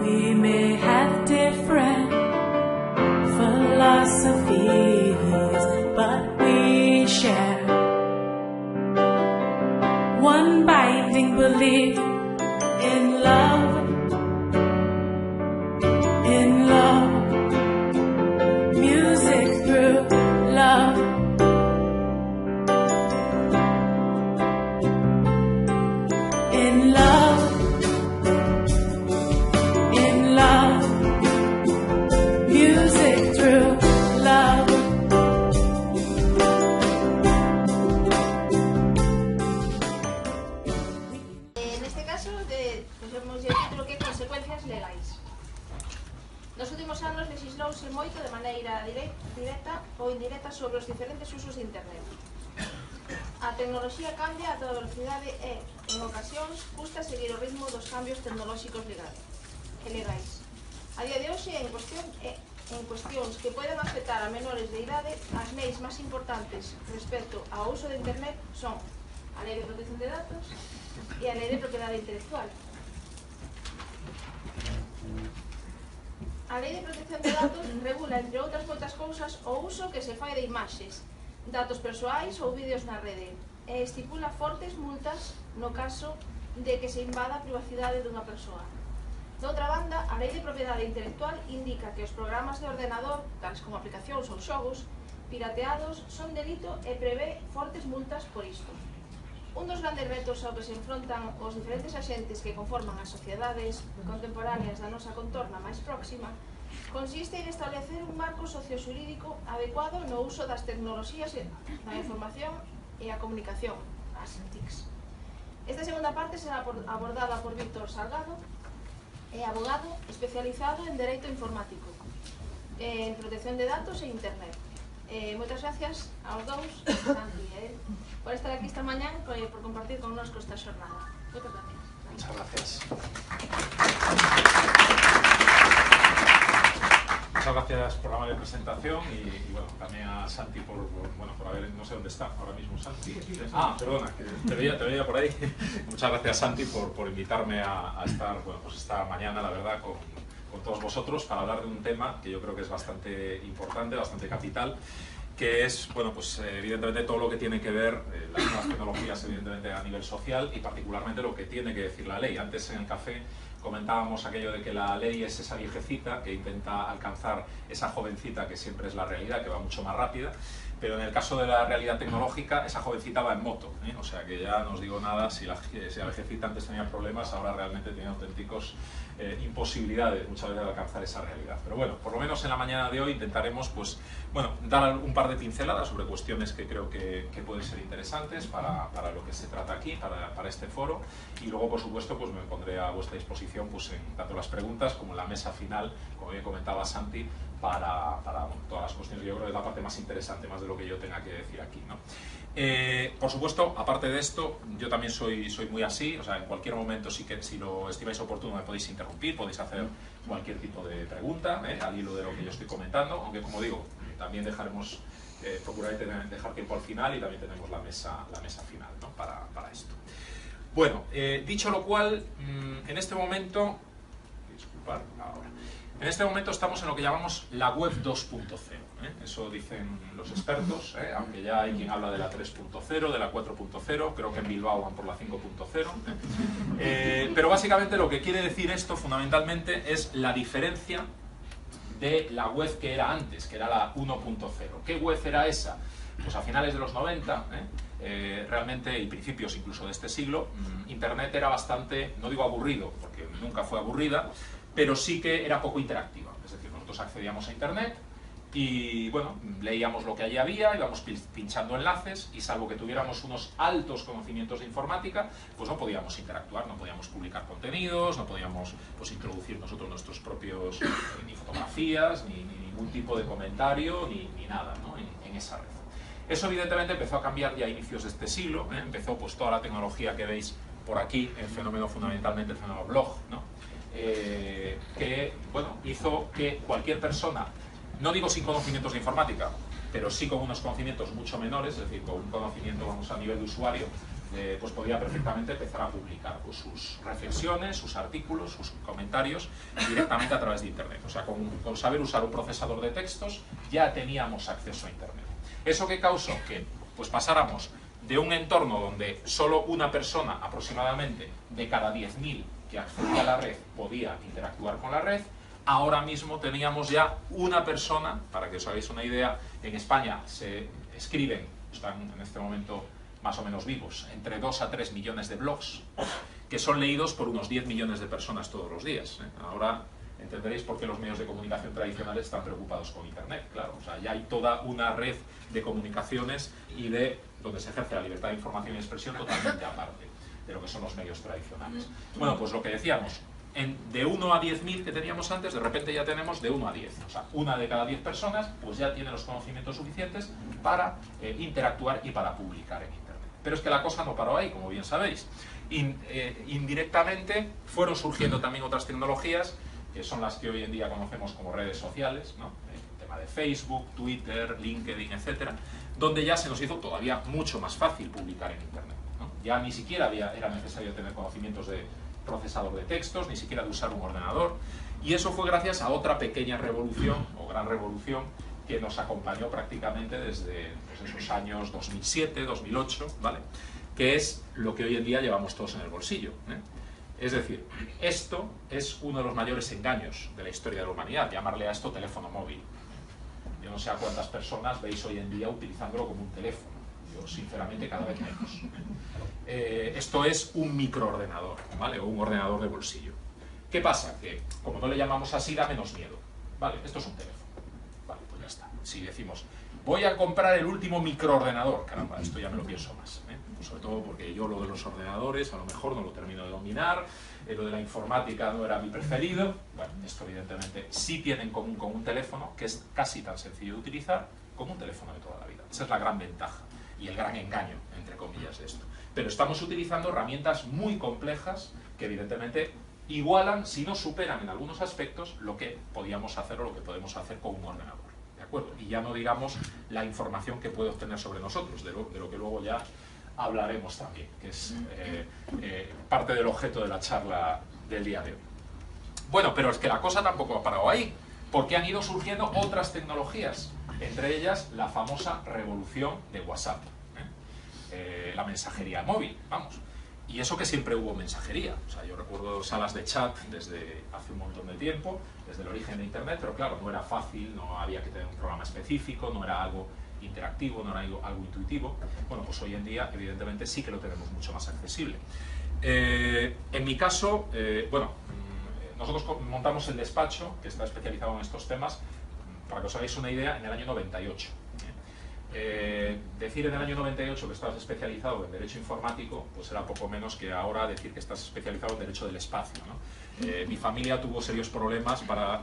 We may have different philosophies, but we share one binding belief in love, music through love. In love, music through love. En este caso, pues hemos el título que é consecuencias legais. Nos últimos anos legislouse moito de maneira directa ou indirecta sobre os diferentes usos de internet. A tecnoloxía cambia a toda velocidade e, en ocasións, custa seguir o ritmo dos cambios tecnolóxicos legais. A día de hoxe, en cuestións que poden afectar a menores de idade, as leis máis importantes respecto ao uso de internet son a Lei de Protección de Datos e a Lei de Propiedade Intelectual. A Lei de Protección de Datos regula, entre outras moitas cousas, o uso que se fai de imaxes, datos persoais ou vídeos na rede, e estipula fortes multas no caso de que se invada a privacidade dunha persoa. Doutra banda, a Lei de Propiedade Intelectual indica que os programas de ordenador, tales como aplicacións ou xogos, pirateados son delito e prevé fortes multas por isto. Un dos grandes retos ao que se enfrontan os diferentes axentes que conforman as sociedades contemporáneas da nosa contorna máis próxima consiste en establecer un marco socioxurídico adecuado no uso das tecnoloxías da información e a comunicación, as TICs. Esta segunda parte será abordada por Víctor Salgado, é abogado especializado en Dereito Informático, en Protección de Datos e Internet. Moitas gracias aos dous, Santi e él, por estar aquí esta mañá e por compartir connosco esta xornada. Moitas gracias. Muchas gracias. Muchas gracias por la amable presentación y bueno, también a Santi por haber, no sé dónde está ahora mismo Santi. Ah, perdona, que te veía por ahí. Muchas gracias Santi por invitarme a estar, bueno, pues esta mañana, la verdad, con todos vosotros para hablar de un tema que yo creo que es bastante importante, bastante capital, que es, bueno, pues evidentemente todo lo que tiene que ver las nuevas tecnologías, evidentemente a nivel social y particularmente lo que tiene que decir la ley. Antes en el café comentábamos aquello de que la ley es esa viejecita que intenta alcanzar esa jovencita que siempre es la realidad, que va mucho más rápida, pero en el caso de la realidad tecnológica esa jovencita va en moto, o sea que ya no os digo nada, si la viejecita antes tenía problemas, ahora realmente tiene auténticos imposibilidades muchas veces de alcanzar esa realidad. Pero bueno, por lo menos en la mañana de hoy intentaremos, pues, bueno, dar un par de pinceladas sobre cuestiones que creo que pueden ser interesantes para lo que se trata aquí, para este foro, y luego, por supuesto, pues me pondré a vuestra disposición pues, en tanto las preguntas como en la mesa final, como bien comentaba Santi, para todas las cuestiones. Yo creo que es la parte más interesante, más de lo que yo tenga que decir aquí, ¿no? Por supuesto, aparte de esto, yo también soy muy así, o sea, en cualquier momento, si lo estimáis oportuno, me podéis interrumpir, podéis hacer cualquier tipo de pregunta al hilo de lo que yo estoy comentando, aunque como digo, también dejaremos, procuraré dejar tiempo al final y también tenemos la mesa final, ¿no? para esto. Bueno, dicho lo cual, en este momento, disculpad, ahora. En este momento estamos en lo que llamamos la web 2.0, eso dicen los expertos, aunque ya hay quien habla de la 3.0, de la 4.0, creo que en Bilbao van por la 5.0, pero básicamente lo que quiere decir esto fundamentalmente es la diferencia de la web que era antes, que era la 1.0. ¿Qué web era esa? Pues a finales de los 90, realmente, y principios incluso de este siglo, Internet era bastante, no digo aburrido, porque nunca fue aburrida, pero sí que era poco interactiva. Es decir, nosotros accedíamos a Internet y, bueno, leíamos lo que allí había, íbamos pinchando enlaces y salvo que tuviéramos unos altos conocimientos de informática, pues no podíamos interactuar, no podíamos publicar contenidos, no podíamos pues, introducir nosotros nuestros propios ni fotografías, ni ningún tipo de comentario, ni nada, ¿no? en esa red. Eso evidentemente empezó a cambiar ya a inicios de este siglo, empezó pues toda la tecnología que veis por aquí, el fenómeno fundamentalmente, el fenómeno blog, ¿no? Que bueno, hizo que cualquier persona, no digo sin conocimientos de informática, pero sí con unos conocimientos mucho menores, es decir, con un conocimiento vamos, a nivel de usuario, pues podía perfectamente empezar a publicar pues, sus reflexiones, sus artículos, sus comentarios directamente a través de Internet. O sea, con saber usar un procesador de textos ya teníamos acceso a Internet. ¿Eso qué causó? Que pues pasáramos de un entorno donde solo una persona aproximadamente de cada 10.000 que accedía a la red podía interactuar con la red. Ahora mismo teníamos ya una persona, para que os hagáis una idea, en España se escriben, están en este momento más o menos vivos, entre 2 a 3 millones de blogs que son leídos por unos 10 millones de personas todos los días. Ahora entenderéis por qué los medios de comunicación tradicionales están preocupados con Internet, claro. O sea, ya hay toda una red de comunicaciones y de donde se ejerce la libertad de información y expresión totalmente aparte de lo que son los medios tradicionales. Bueno, pues lo que decíamos, de 1 a 10.000 que teníamos antes, de repente ya tenemos de 1 a 10. O sea, una de cada 10 personas pues ya tiene los conocimientos suficientes para interactuar y para publicar en Internet. Pero es que la cosa no paró ahí, como bien sabéis. Indirectamente fueron surgiendo también otras tecnologías, que son las que hoy en día conocemos como redes sociales, ¿no? El tema de Facebook, Twitter, LinkedIn, etcétera, donde ya se nos hizo todavía mucho más fácil publicar en Internet, ¿no? Ya ni siquiera era necesario tener conocimientos de procesador de textos, ni siquiera de usar un ordenador, y eso fue gracias a otra pequeña revolución, o gran revolución, que nos acompañó prácticamente desde pues, esos años 2007, 2008, ¿vale? Que es lo que hoy en día llevamos todos en el bolsillo, ¿eh? Es decir, esto es uno de los mayores engaños de la historia de la humanidad, llamarle a esto teléfono móvil. Yo no sé a cuántas personas veis hoy en día utilizándolo como un teléfono. Yo, sinceramente, cada vez menos. Esto es un microordenador, ¿vale? O un ordenador de bolsillo. ¿Qué pasa? Que, como no le llamamos así, da menos miedo, ¿vale? Esto es un teléfono. Vale, pues ya está. Si decimos, voy a comprar el último microordenador, caramba, esto ya me lo pienso más, ¿eh? Pues sobre todo porque yo lo de los ordenadores a lo mejor no lo termino de dominar, lo de la informática no era mi preferido. Bueno, esto evidentemente sí tiene en común con un teléfono, que es casi tan sencillo de utilizar como un teléfono de toda la vida. Esa es la gran ventaja y el gran engaño, entre comillas, de esto. Pero estamos utilizando herramientas muy complejas que evidentemente igualan, si no superan en algunos aspectos, lo que podíamos hacer o lo que podemos hacer con un ordenador. ¿De acuerdo? Y ya no digamos la información que puede obtener sobre nosotros, de lo que luego ya hablaremos también, que es parte del objeto de la charla del día de hoy. Bueno, pero es que la cosa tampoco ha parado ahí, porque han ido surgiendo otras tecnologías, entre ellas la famosa revolución de WhatsApp, la mensajería móvil, vamos. Y eso que siempre hubo mensajería. O sea, yo recuerdo salas de chat desde hace un montón de tiempo, desde el origen de Internet, pero claro, no era fácil, no había que tener un programa específico, no era algo interactivo, no era algo intuitivo. Bueno, pues hoy en día, evidentemente, sí que lo tenemos mucho más accesible. En mi caso, bueno, nosotros montamos el despacho, que está especializado en estos temas, para que os hagáis una idea, en el año 98. Decir en el año 98 que estás especializado en Derecho Informático, pues era poco menos que ahora decir que estás especializado en Derecho del Espacio, ¿no? Mi familia tuvo serios problemas para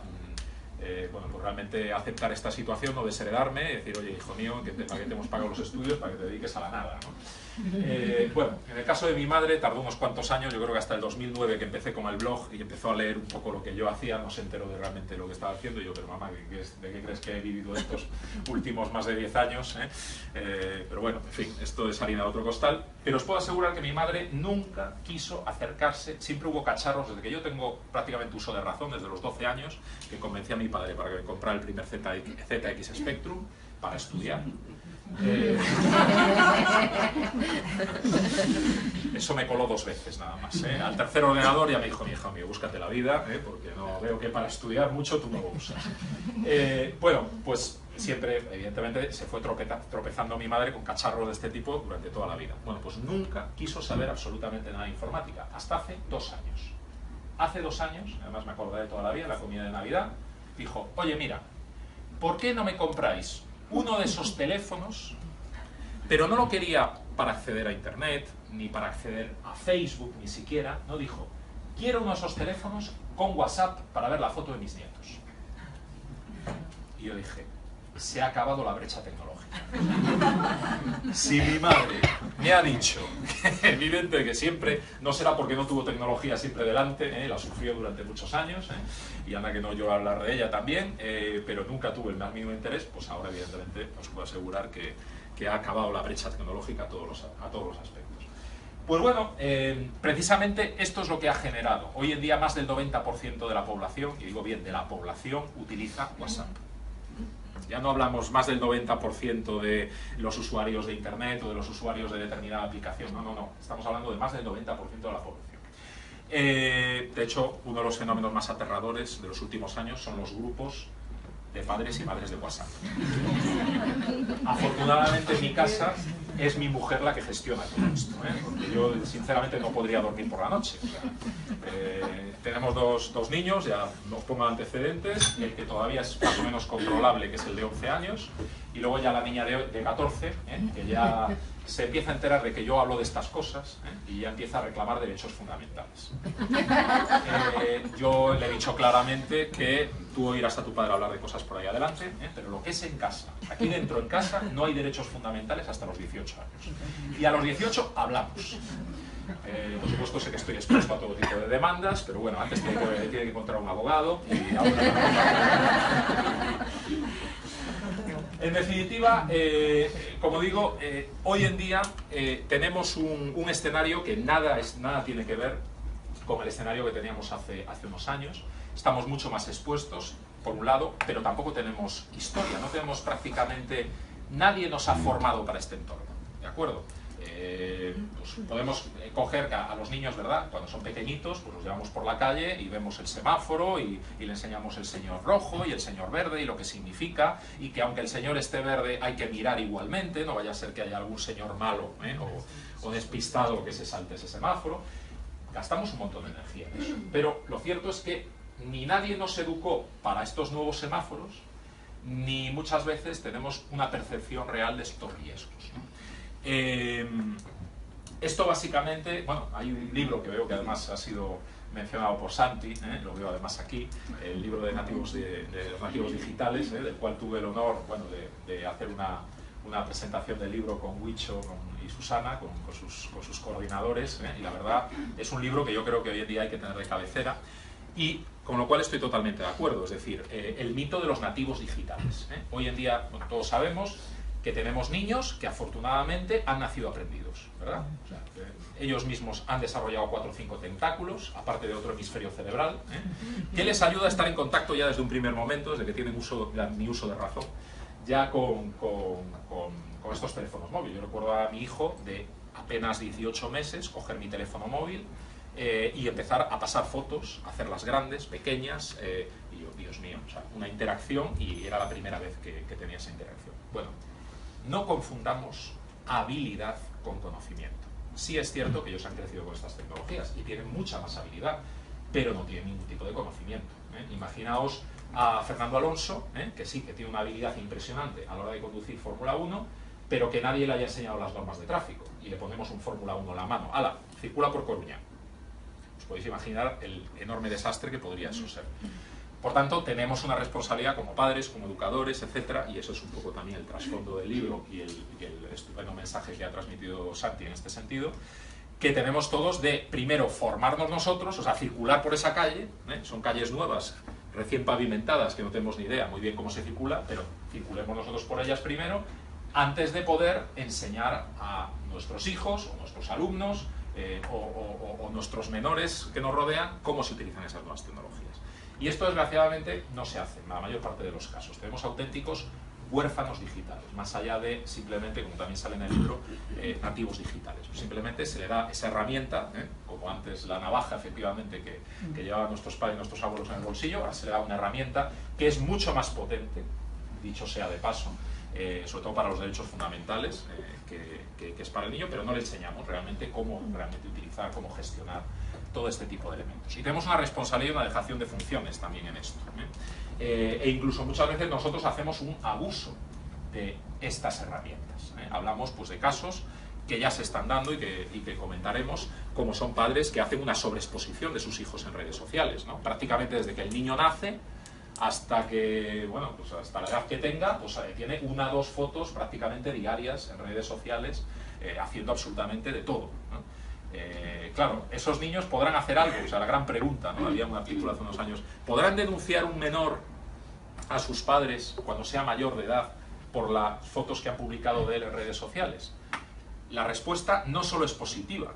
bueno, pues realmente aceptar esta situación o desheredarme, decir, oye, hijo mío, ¿para qué te hemos pagado los estudios? Para que te dediques a la nada, ¿no? Bueno, en el caso de mi madre tardó unos cuantos años, yo creo que hasta el 2009 que empecé con el blog y empezó a leer un poco lo que yo hacía, no se enteró de realmente lo que estaba haciendo. Y yo, pero mamá, ¿de qué crees que he vivido estos últimos más de 10 años? Pero bueno, en fin, esto es harina de otro costal. Pero os puedo asegurar que mi madre nunca quiso acercarse, siempre hubo cacharros, desde que yo tengo prácticamente uso de razón, desde los 12 años, que convencí a mi padre para que me comprara el primer ZX Spectrum para estudiar. Eso me coló 2 veces nada más, ¿eh? Al tercer ordenador ya me dijo, mi hija mío, búscate la vida, porque no veo que para estudiar mucho tú no lo usas. Bueno, pues siempre, evidentemente, se fue tropezando mi madre con cacharros de este tipo durante toda la vida. Bueno, pues nunca quiso saber absolutamente nada de informática, hasta hace 2 años. Hace 2 años, además me acordaré toda la vida, en la comida de Navidad, dijo, oye, mira, ¿por qué no me compráis uno de esos teléfonos? Pero no lo quería para acceder a Internet, ni para acceder a Facebook, ni siquiera. No, dijo, quiero uno de esos teléfonos con WhatsApp para ver la foto de mis nietos. Y yo dije, se ha acabado la brecha tecnológica. Si mi madre me ha dicho que evidente que siempre, no será porque no tuvo tecnología siempre delante, la sufrió durante muchos años, y anda que no yo hablar de ella también, pero nunca tuve el más mínimo interés, pues ahora evidentemente os puedo asegurar que ha acabado la brecha tecnológica a todos los aspectos. Pues bueno, precisamente esto es lo que ha generado. Hoy en día más del 90% de la población, y digo bien, de la población, utiliza WhatsApp. Ya no hablamos más del 90% de los usuarios de Internet o de los usuarios de determinada aplicación. No, no, no. Estamos hablando de más del 90% de la población. De hecho, uno de los fenómenos más aterradores de los últimos años son los grupos de padres y madres de WhatsApp. Afortunadamente en mi casa es mi mujer la que gestiona todo esto, porque yo sinceramente no podría dormir por la noche. O sea, tenemos dos niños, ya os pongo antecedentes, el que todavía es más o menos controlable, que es el de 11 años, y luego ya la niña de 14, que ya se empieza a enterar de que yo hablo de estas cosas, y ya empieza a reclamar derechos fundamentales. Yo le he dicho claramente que tú oirás a tu padre hablar de cosas por ahí adelante, pero lo que es en casa, aquí dentro en casa, no hay derechos fundamentales hasta los 18 años. Y a los 18 hablamos. Por supuesto sé que estoy expuesto a todo tipo de demandas, pero bueno, antes tiene que encontrar un abogado y ahora... En definitiva, como digo, hoy en día tenemos un escenario que nada tiene que ver con el escenario que teníamos hace unos años. Estamos mucho más expuestos, por un lado, pero tampoco tenemos historia, no tenemos prácticamente... Nadie nos ha formado para este entorno, ¿de acuerdo? Pues podemos coger a los niños, ¿verdad? Cuando son pequeñitos, pues los llevamos por la calle y vemos el semáforo y le enseñamos el señor rojo y el señor verde y lo que significa, y que aunque el señor esté verde hay que mirar igualmente, no vaya a ser que haya algún señor malo o despistado que se salte ese semáforo. Gastamos un montón de energía en eso, pero lo cierto es que ni nadie nos educó para estos nuevos semáforos, ni muchas veces tenemos una percepción real de estos riesgos, ¿no? Esto básicamente, bueno, hay un libro que veo que además ha sido mencionado por Santi, lo veo además aquí, el libro de los nativos digitales, del cual tuve el honor, bueno, de hacer una presentación del libro con Huicho y Susana, con sus coordinadores, y la verdad es un libro que yo creo que hoy en día hay que tener de cabecera, y con lo cual estoy totalmente de acuerdo, es decir, el mito de los nativos digitales. Hoy en día, bueno, todos sabemos que tenemos niños que afortunadamente han nacido aprendidos, ¿verdad? O sea, ellos mismos han desarrollado 4 o 5 tentáculos, aparte de otro hemisferio cerebral, que les ayuda a estar en contacto ya desde un primer momento, desde que tienen mi uso de razón, ya con estos teléfonos móviles. Yo recuerdo a mi hijo de apenas 18 meses coger mi teléfono móvil y empezar a pasar fotos, hacerlas grandes, pequeñas, y yo, Dios mío, o sea, una interacción, y era la primera vez que tenía esa interacción. Bueno, no confundamos habilidad con conocimiento. Sí es cierto que ellos han crecido con estas tecnologías y tienen mucha más habilidad, pero no tienen ningún tipo de conocimiento. Imaginaos a Fernando Alonso, que sí, que tiene una habilidad impresionante a la hora de conducir Fórmula 1, pero que nadie le haya enseñado las normas de tráfico, y le ponemos un Fórmula 1 en la mano. ¡Hala! Circula por Coruña. Os podéis imaginar el enorme desastre que podría eso ser. Por tanto, tenemos una responsabilidad como padres, como educadores, etcétera, y eso es un poco también el trasfondo del libro y el estupendo mensaje que ha transmitido Santi en este sentido, que tenemos todos de, primero, formarnos nosotros, o sea, circular por esa calle, son calles nuevas, recién pavimentadas, que no tenemos ni idea muy bien cómo se circula, pero circulemos nosotros por ellas primero, antes de poder enseñar a nuestros hijos, o nuestros alumnos, o nuestros menores que nos rodean, cómo se utilizan esas nuevas tecnologías. Y esto, desgraciadamente, no se hace en la mayor parte de los casos. Tenemos auténticos huérfanos digitales, más allá de simplemente, como también sale en el libro, nativos digitales. Simplemente se le da esa herramienta, como antes la navaja, efectivamente, que llevaban nuestros padres y nuestros abuelos en el bolsillo, ahora se le da una herramienta que es mucho más potente, dicho sea de paso, sobre todo para los derechos fundamentales, que es para el niño, pero no le enseñamos realmente cómo realmente utilizar, cómo gestionar todo este tipo de elementos. Y tenemos una responsabilidad y una dejación de funciones también en esto. E incluso muchas veces nosotros hacemos un abuso de estas herramientas. Hablamos pues de casos que ya se están dando y que comentaremos, como son padres que hacen una sobreexposición de sus hijos en redes sociales, ¿no? Prácticamente desde que el niño nace hasta que, bueno, pues hasta la edad que tenga, pues tiene 1 o 2 fotos prácticamente diarias en redes sociales, haciendo absolutamente de todo, ¿no? Claro, esos niños podrán hacer algo, o sea, la gran pregunta, ¿no? Había una película hace unos años, ¿podrán denunciar un menor a sus padres cuando sea mayor de edad por las fotos que han publicado de él en redes sociales? La respuesta no solo es positiva,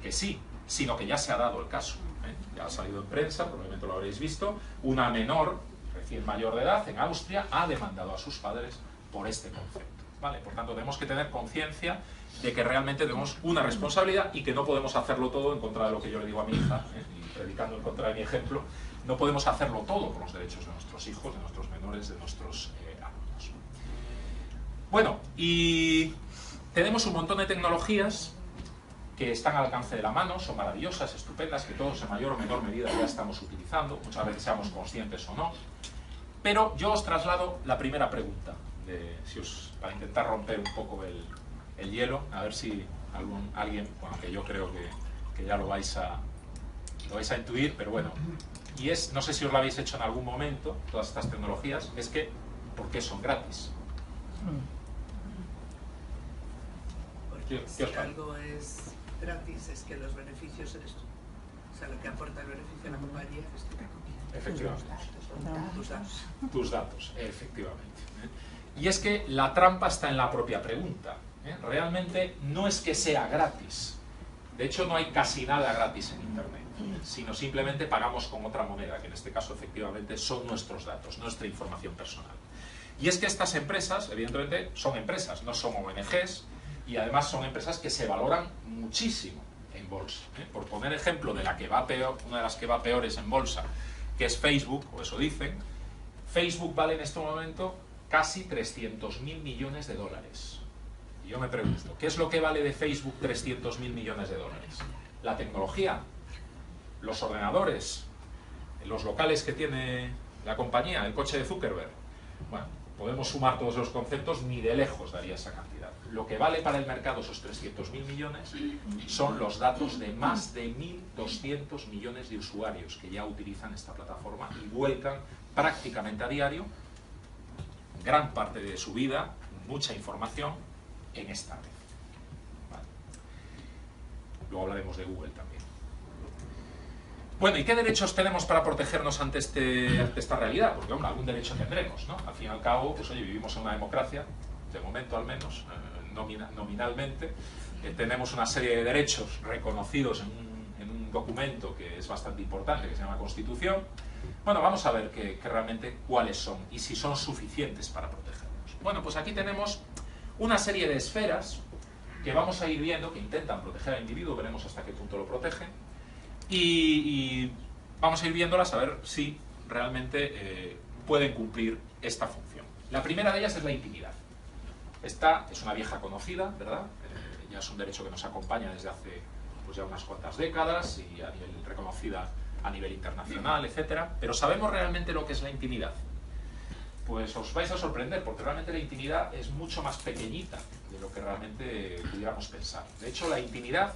que sí, sino que ya se ha dado el caso. Ya ha salido en prensa, probablemente lo habréis visto, una menor, recién mayor de edad, en Austria, ha demandado a sus padres por este concepto. ¿Vale? Por tanto, tenemos que tener conciencia de que realmente tenemos una responsabilidad y que no podemos hacerlo todo en contra de lo que yo le digo a mi hija, y predicando en contra de mi ejemplo, no podemos hacerlo todo por los derechos de nuestros hijos, de nuestros menores, de nuestros alumnos. Bueno, y tenemos un montón de tecnologías que están al alcance de la mano, son maravillosas, estupendas, que todos en mayor o menor medida ya estamos utilizando, muchas veces seamos conscientes o no. Pero yo os traslado la primera pregunta, para intentar romper un poco el hielo, a ver si alguien, bueno, que yo creo que ya lo vais a intuir, pero bueno, y es, no sé si os lo habéis hecho en algún momento, todas estas tecnologías, es que, ¿por qué son gratis? Porque si algo es gratis es que los beneficios eres tú. O sea, lo que aporta el beneficio a la compañía es tú. Efectivamente. Tus datos. Tus datos, efectivamente. Y es que la trampa está en la propia pregunta. Realmente no es que sea gratis. De hecho, no hay casi nada gratis en Internet, sino simplemente pagamos con otra moneda, que en este caso efectivamente son nuestros datos, nuestra información personal. Y es que estas empresas, evidentemente, son empresas, no son ONGs, y además son empresas que se valoran muchísimo en bolsa. Por poner ejemplo de la que va peor, una de las que va peores en bolsa, que es Facebook, o eso dicen, Facebook vale en este momento casi 300.000 millones de dólares. Y yo me pregunto, ¿qué es lo que vale de Facebook 300.000 millones de dólares? La tecnología, los ordenadores, los locales que tiene la compañía, el coche de Zuckerberg. Bueno, podemos sumar todos los conceptos, ni de lejos daría esa cantidad. Lo que vale para el mercado esos 300.000 millones son los datos de más de 1.200 millones de usuarios que ya utilizan esta plataforma y vuelcan prácticamente a diario gran parte de su vida, mucha información, en esta red. Vale. Luego hablaremos de Google también. Bueno, ¿y qué derechos tenemos para protegernos ante esta realidad? Porque, hombre, algún derecho tendremos, ¿no? Al fin y al cabo, pues oye, vivimos en una democracia, de momento al menos, nominalmente, tenemos una serie de derechos reconocidos en un documento que es bastante importante, que se llama Constitución. Bueno, vamos a ver realmente cuáles son y si son suficientes para protegernos. Bueno, pues aquí tenemos una serie de esferas que vamos a ir viendo, que intentan proteger al individuo, veremos hasta qué punto lo protegen, y vamos a ir viéndolas a ver si realmente pueden cumplir esta función. La primera de ellas es la intimidad. Esta es una vieja conocida, ¿verdad? Ya es un derecho que nos acompaña desde hace pues, ya unas cuantas décadas y a nivel reconocida a nivel internacional, etcétera. Pero ¿sabemos realmente lo que es la intimidad? Pues os vais a sorprender, porque realmente la intimidad es mucho más pequeñita de lo que realmente pudiéramos pensar. De hecho, la intimidad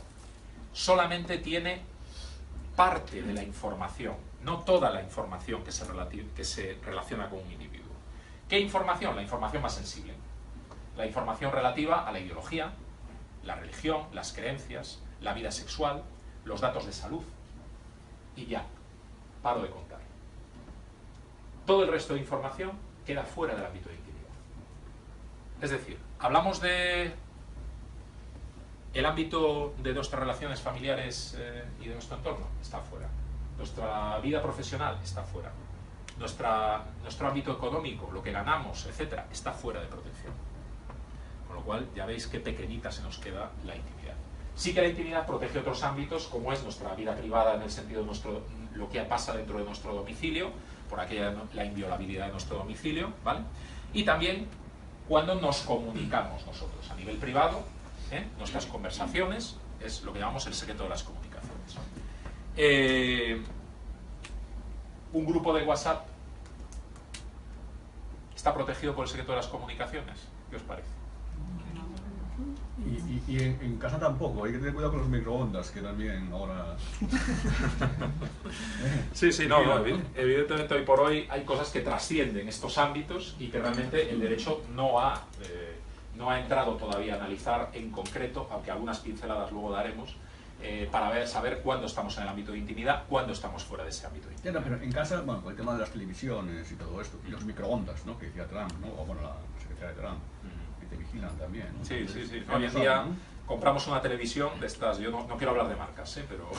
solamente tiene parte de la información, no toda la información que se relaciona con un individuo. ¿Qué información? La información más sensible. La información relativa a la ideología, la religión, las creencias, la vida sexual, los datos de salud. Y ya, paro de contar. Todo el resto de información queda fuera del ámbito de intimidad. Es decir, hablamos de el ámbito de nuestras relaciones familiares y de nuestro entorno, está fuera. Nuestra vida profesional está fuera. Nuestro ámbito económico, lo que ganamos, etcétera, está fuera de protección. Con lo cual, ya veis qué pequeñita se nos queda la intimidad. Sí que la intimidad protege otros ámbitos, como es nuestra vida privada en el sentido de lo que pasa dentro de nuestro domicilio, por aquella la inviolabilidad de nuestro domicilio, ¿vale? Y también cuando nos comunicamos nosotros a nivel privado, nuestras conversaciones, es lo que llamamos el secreto de las comunicaciones. Un grupo de WhatsApp está protegido por el secreto de las comunicaciones. ¿Qué os parece? Y en casa tampoco, hay que tener cuidado con los microondas, que también ahora... Sí, no, evidentemente hoy por hoy hay cosas que trascienden estos ámbitos y que realmente el derecho no ha entrado todavía a analizar en concreto, aunque algunas pinceladas luego daremos, para saber cuándo estamos en el ámbito de intimidad, cuándo estamos fuera de ese ámbito de intimidad. Pero en casa, bueno, con el tema de las televisiones y todo esto, y los microondas, ¿no?, que decía Trump, ¿no?, o bueno, la secretaria de Trump, que te vigilan también, ¿no? Sí. Entonces, Hoy en día, compramos una televisión de estas, yo no quiero hablar de marcas, pero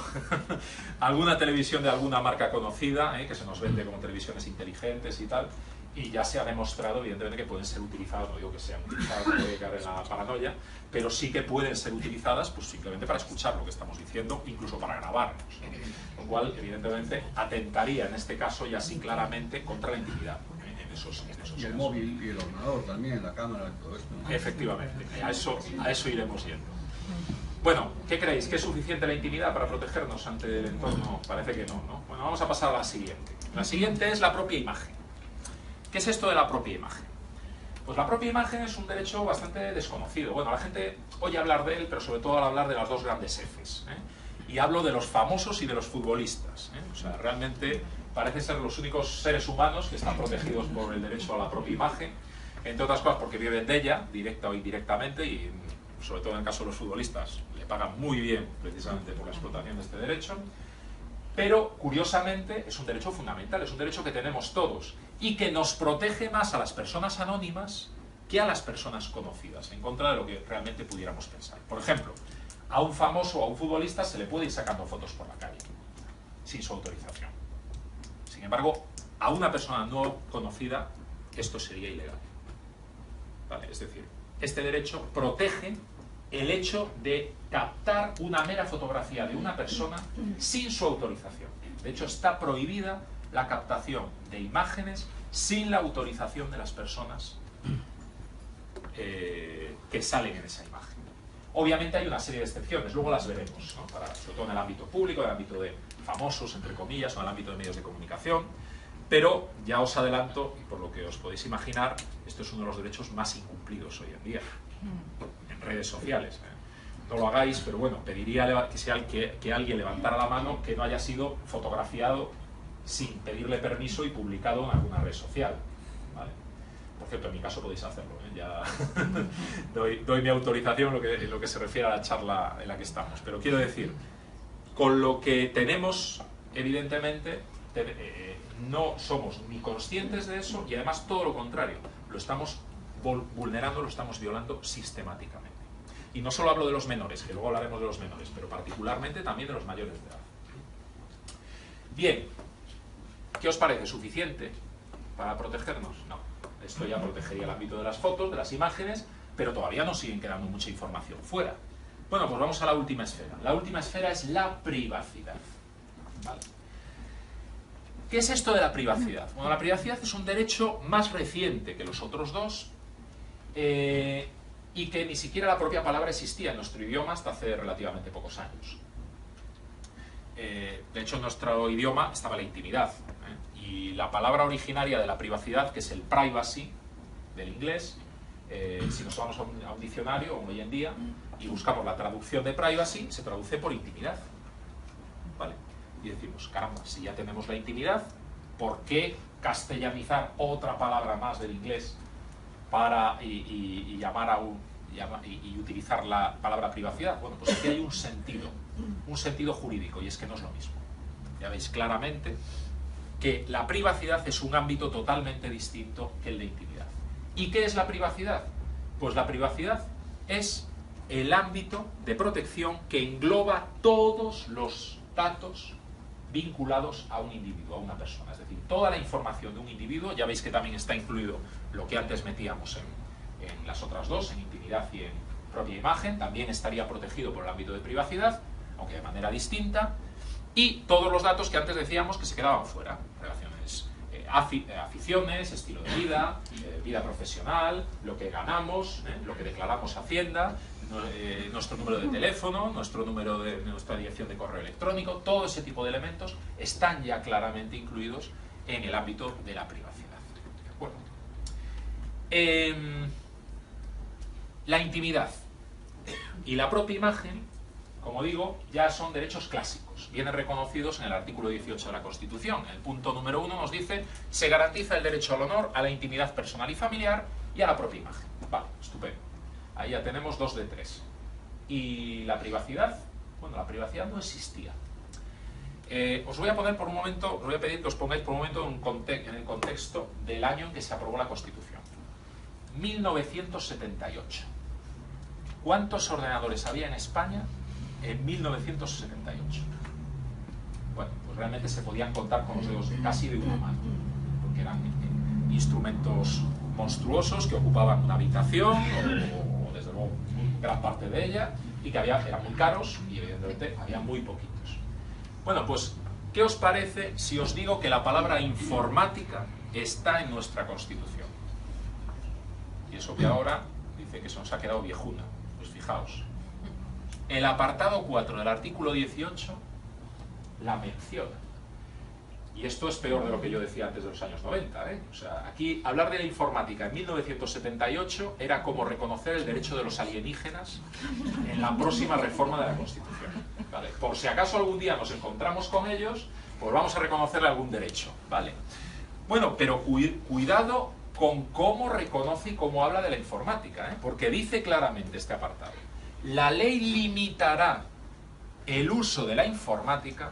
alguna televisión de alguna marca conocida, que se nos vende como televisiones inteligentes y tal, y ya se ha demostrado evidentemente que pueden ser utilizadas, no digo que sean utilizadas, no voy a caer en la paranoia, pero sí que pueden ser utilizadas pues simplemente para escuchar lo que estamos diciendo, incluso para grabarnos, ¿no? Lo cual evidentemente atentaría en este caso ya sí claramente contra la intimidad. En esos Y el casos. móvil y el ordenador también, la cámara y todo esto. Efectivamente, a eso iremos yendo. Bueno, ¿qué creéis? ¿Que es suficiente la intimidad para protegernos ante el entorno? Parece que no, ¿no? Bueno, vamos a pasar a la siguiente. La siguiente es la propia imagen. ¿Qué es esto de la propia imagen? Pues la propia imagen es un derecho bastante desconocido. Bueno, la gente oye hablar de él, pero sobre todo al hablar de las dos grandes Fs, ¿eh? Y hablo de los famosos y de los futbolistas, ¿eh? O sea, realmente parecen ser los únicos seres humanos que están protegidos por el derecho a la propia imagen, entre otras cosas porque viven de ella, directa o indirectamente, y sobre todo en el caso de los futbolistas, le pagan muy bien precisamente por la explotación de este derecho. Pero, curiosamente, es un derecho fundamental, es un derecho que tenemos todos y que nos protege más a las personas anónimas que a las personas conocidas, en contra de lo que realmente pudiéramos pensar. Por ejemplo, a un famoso o a un futbolista se le puede ir sacando fotos por la calle, sin su autorización. Sin embargo, a una persona no conocida esto sería ilegal. ¿Vale? Es decir, este derecho protege el hecho de captar una mera fotografía de una persona sin su autorización. De hecho, está prohibida la captación de imágenes sin la autorización de las personas que salen en esa imagen. Obviamente hay una serie de excepciones, luego las veremos, ¿no? Sobre todo en el ámbito público, en el ámbito de famosos, entre comillas, o en el ámbito de medios de comunicación, pero ya os adelanto, y por lo que os podéis imaginar, esto es uno de los derechos más incumplidos hoy en día, en redes sociales, ¿eh? No lo hagáis, pero bueno, pediría que alguien levantara la mano que no haya sido fotografiado sin pedirle permiso y publicado en alguna red social, ¿vale? Por cierto, en mi caso podéis hacerlo, ¿eh? Ya doy mi autorización en lo que se refiere a la charla en la que estamos. Pero quiero decir, con lo que tenemos, evidentemente, no somos ni conscientes de eso y además todo lo contrario, lo estamos vulnerando, lo estamos violando sistemáticamente. Y no solo hablo de los menores, que luego hablaremos de los menores, pero particularmente también de los mayores de edad. Bien, ¿qué os parece? ¿Suficiente para protegernos? No. Esto ya protegería el ámbito de las fotos, de las imágenes, pero todavía nos siguen quedando mucha información fuera. Bueno, pues vamos a la última esfera. La última esfera es la privacidad. ¿Vale? ¿Qué es esto de la privacidad? Bueno, la privacidad es un derecho más reciente que los otros dos y que ni siquiera la propia palabra existía en nuestro idioma hasta hace relativamente pocos años. De hecho, en nuestro idioma estaba la intimidad, y la palabra originaria de la privacidad, que es el privacy del inglés, si nos vamos a un diccionario hoy en día y buscamos la traducción de privacy, se traduce por intimidad, ¿vale? Y decimos, caramba, si ya tenemos la intimidad, ¿por qué castellanizar otra palabra más del inglés para y utilizar la palabra privacidad? Bueno, pues aquí hay un sentido jurídico, y es que no es lo mismo. Ya veis claramente que la privacidad es un ámbito totalmente distinto que el de intimidad. ¿Y qué es la privacidad? Pues la privacidad es el ámbito de protección que engloba todos los datos vinculados a un individuo, a una persona. Es decir, toda la información de un individuo, ya veis que también está incluido lo que antes metíamos en las otras dos, en intimidad y en propia imagen, también estaría protegido por el ámbito de privacidad, aunque de manera distinta, y todos los datos que antes decíamos que se quedaban fuera, relaciones, aficiones, estilo de vida, vida profesional, lo que ganamos, lo que declaramos a Hacienda, nuestro número de teléfono, nuestra dirección de correo electrónico, todo ese tipo de elementos están ya claramente incluidos en el ámbito de la privacidad. Bueno, la intimidad y la propia imagen, como digo, ya son derechos clásicos, vienen reconocidos en el artículo 18 de la Constitución. El punto número 1 nos dice: se garantiza el derecho al honor, a la intimidad personal y familiar y a la propia imagen. Vale, estupendo. Ahí ya tenemos 2 de 3. ¿Y la privacidad? Bueno, la privacidad no existía. Os voy a poner por un momento, os voy a pedir que os pongáis por un momento en el contexto del año en que se aprobó la Constitución. 1978. ¿Cuántos ordenadores había en España en 1978? Bueno, pues realmente se podían contar con los dedos casi de una mano, porque eran instrumentos monstruosos que ocupaban una habitación o desde luego gran parte de ella, y que eran muy caros y evidentemente había muy poquitos. Bueno, pues ¿qué os parece si os digo que la palabra informática está en nuestra Constitución? Y eso que ahora dice que se nos ha quedado viejuna. Pues fijaos, el apartado 4 del artículo 18 la menciona. Y esto es peor de lo que yo decía antes de los años 90, ¿eh? O sea, aquí hablar de la informática en 1978 era como reconocer el derecho de los alienígenas en la próxima reforma de la Constitución. ¿Vale? Por si acaso algún día nos encontramos con ellos, pues vamos a reconocerle algún derecho, ¿vale? Bueno, pero cuidado con cómo reconoce y cómo habla de la informática, ¿eh? Porque dice claramente este apartado: la ley limitará el uso de la informática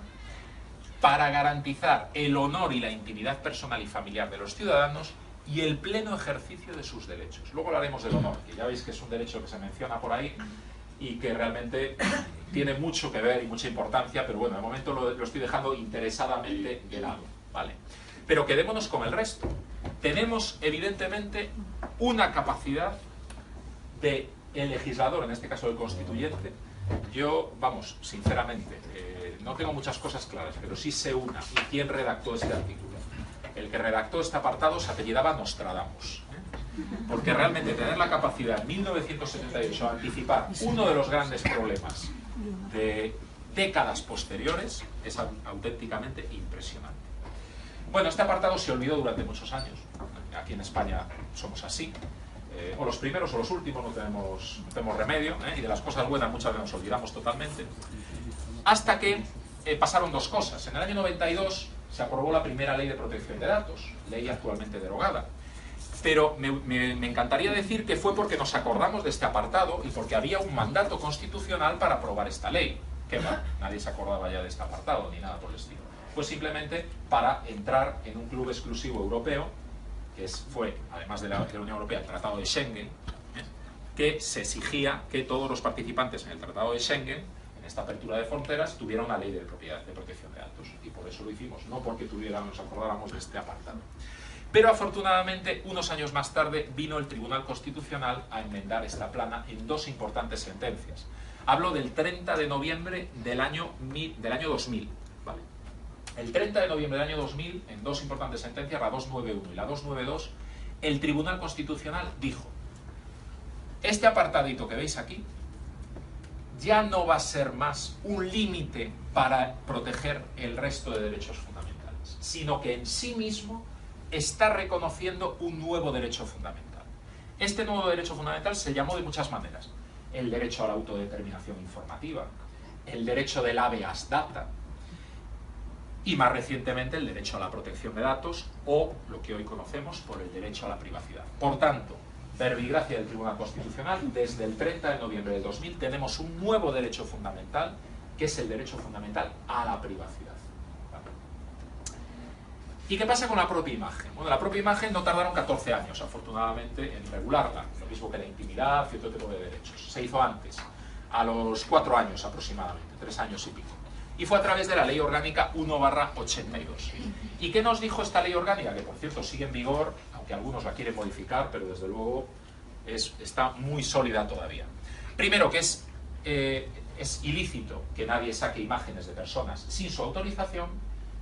para garantizar el honor y la intimidad personal y familiar de los ciudadanos y el pleno ejercicio de sus derechos. Luego hablaremos del honor, que ya veis que es un derecho que se menciona por ahí y que realmente tiene mucho que ver y mucha importancia, pero bueno, de momento lo estoy dejando interesadamente de lado, ¿vale? Pero quedémonos con el resto. Tenemos, evidentemente, una capacidad de el legislador, en este caso el constituyente. Yo, vamos, sinceramente, no tengo muchas cosas claras, pero sí sé una. ¿Y quién redactó este artículo? El que redactó este apartado se apellidaba Nostradamus, ¿eh? Porque realmente tener la capacidad en 1978 de anticipar uno de los grandes problemas de décadas posteriores es auténticamente impresionante. Bueno, este apartado se olvidó durante muchos años. Aquí en España somos así. O los primeros o los últimos, no tenemos remedio, ¿eh? Y de las cosas buenas muchas veces nos olvidamos totalmente. Hasta que pasaron dos cosas. En el año 92 se aprobó la primera ley de protección de datos, ley actualmente derogada. Pero me encantaría decir que fue porque nos acordamos de este apartado y porque había un mandato constitucional para aprobar esta ley. Que va, nadie se acordaba ya de este apartado ni nada por el estilo. Pues simplemente para entrar en un club exclusivo europeo, que fue, además de la Unión Europea, el Tratado de Schengen, que se exigía que todos los participantes en el Tratado de Schengen, en esta apertura de fronteras, tuvieran una ley de propiedad, de protección de datos. Y por eso lo hicimos, no porque nos acordáramos de este apartado. Pero afortunadamente, unos años más tarde, vino el Tribunal Constitucional a enmendar esta plana en dos importantes sentencias. Hablo del 30 de noviembre del año 2000, ¿vale? El 30 de noviembre del año 2000, en dos importantes sentencias, la 291 y la 292, el Tribunal Constitucional dijo: este apartadito que veis aquí ya no va a ser más un límite para proteger el resto de derechos fundamentales, sino que en sí mismo está reconociendo un nuevo derecho fundamental. Este nuevo derecho fundamental se llamó de muchas maneras: el derecho a la autodeterminación informativa, el derecho del habeas data, y más recientemente el derecho a la protección de datos, o lo que hoy conocemos por el derecho a la privacidad. Por tanto, verbigracia del Tribunal Constitucional, desde el 30 de noviembre del 2000 tenemos un nuevo derecho fundamental, que es el derecho fundamental a la privacidad. ¿Vale? ¿Y qué pasa con la propia imagen? Bueno, la propia imagen no tardaron 14 años, afortunadamente, en regularla, lo mismo que la intimidad, cierto tipo de derechos. Se hizo antes, a los 4 años aproximadamente, 3 años y pico. Y fue a través de la Ley Orgánica 1/82. ¿Y qué nos dijo esta Ley Orgánica? Que, por cierto, sigue en vigor, aunque algunos la quieren modificar, pero desde luego está muy sólida todavía. Primero, que es ilícito que nadie saque imágenes de personas sin su autorización,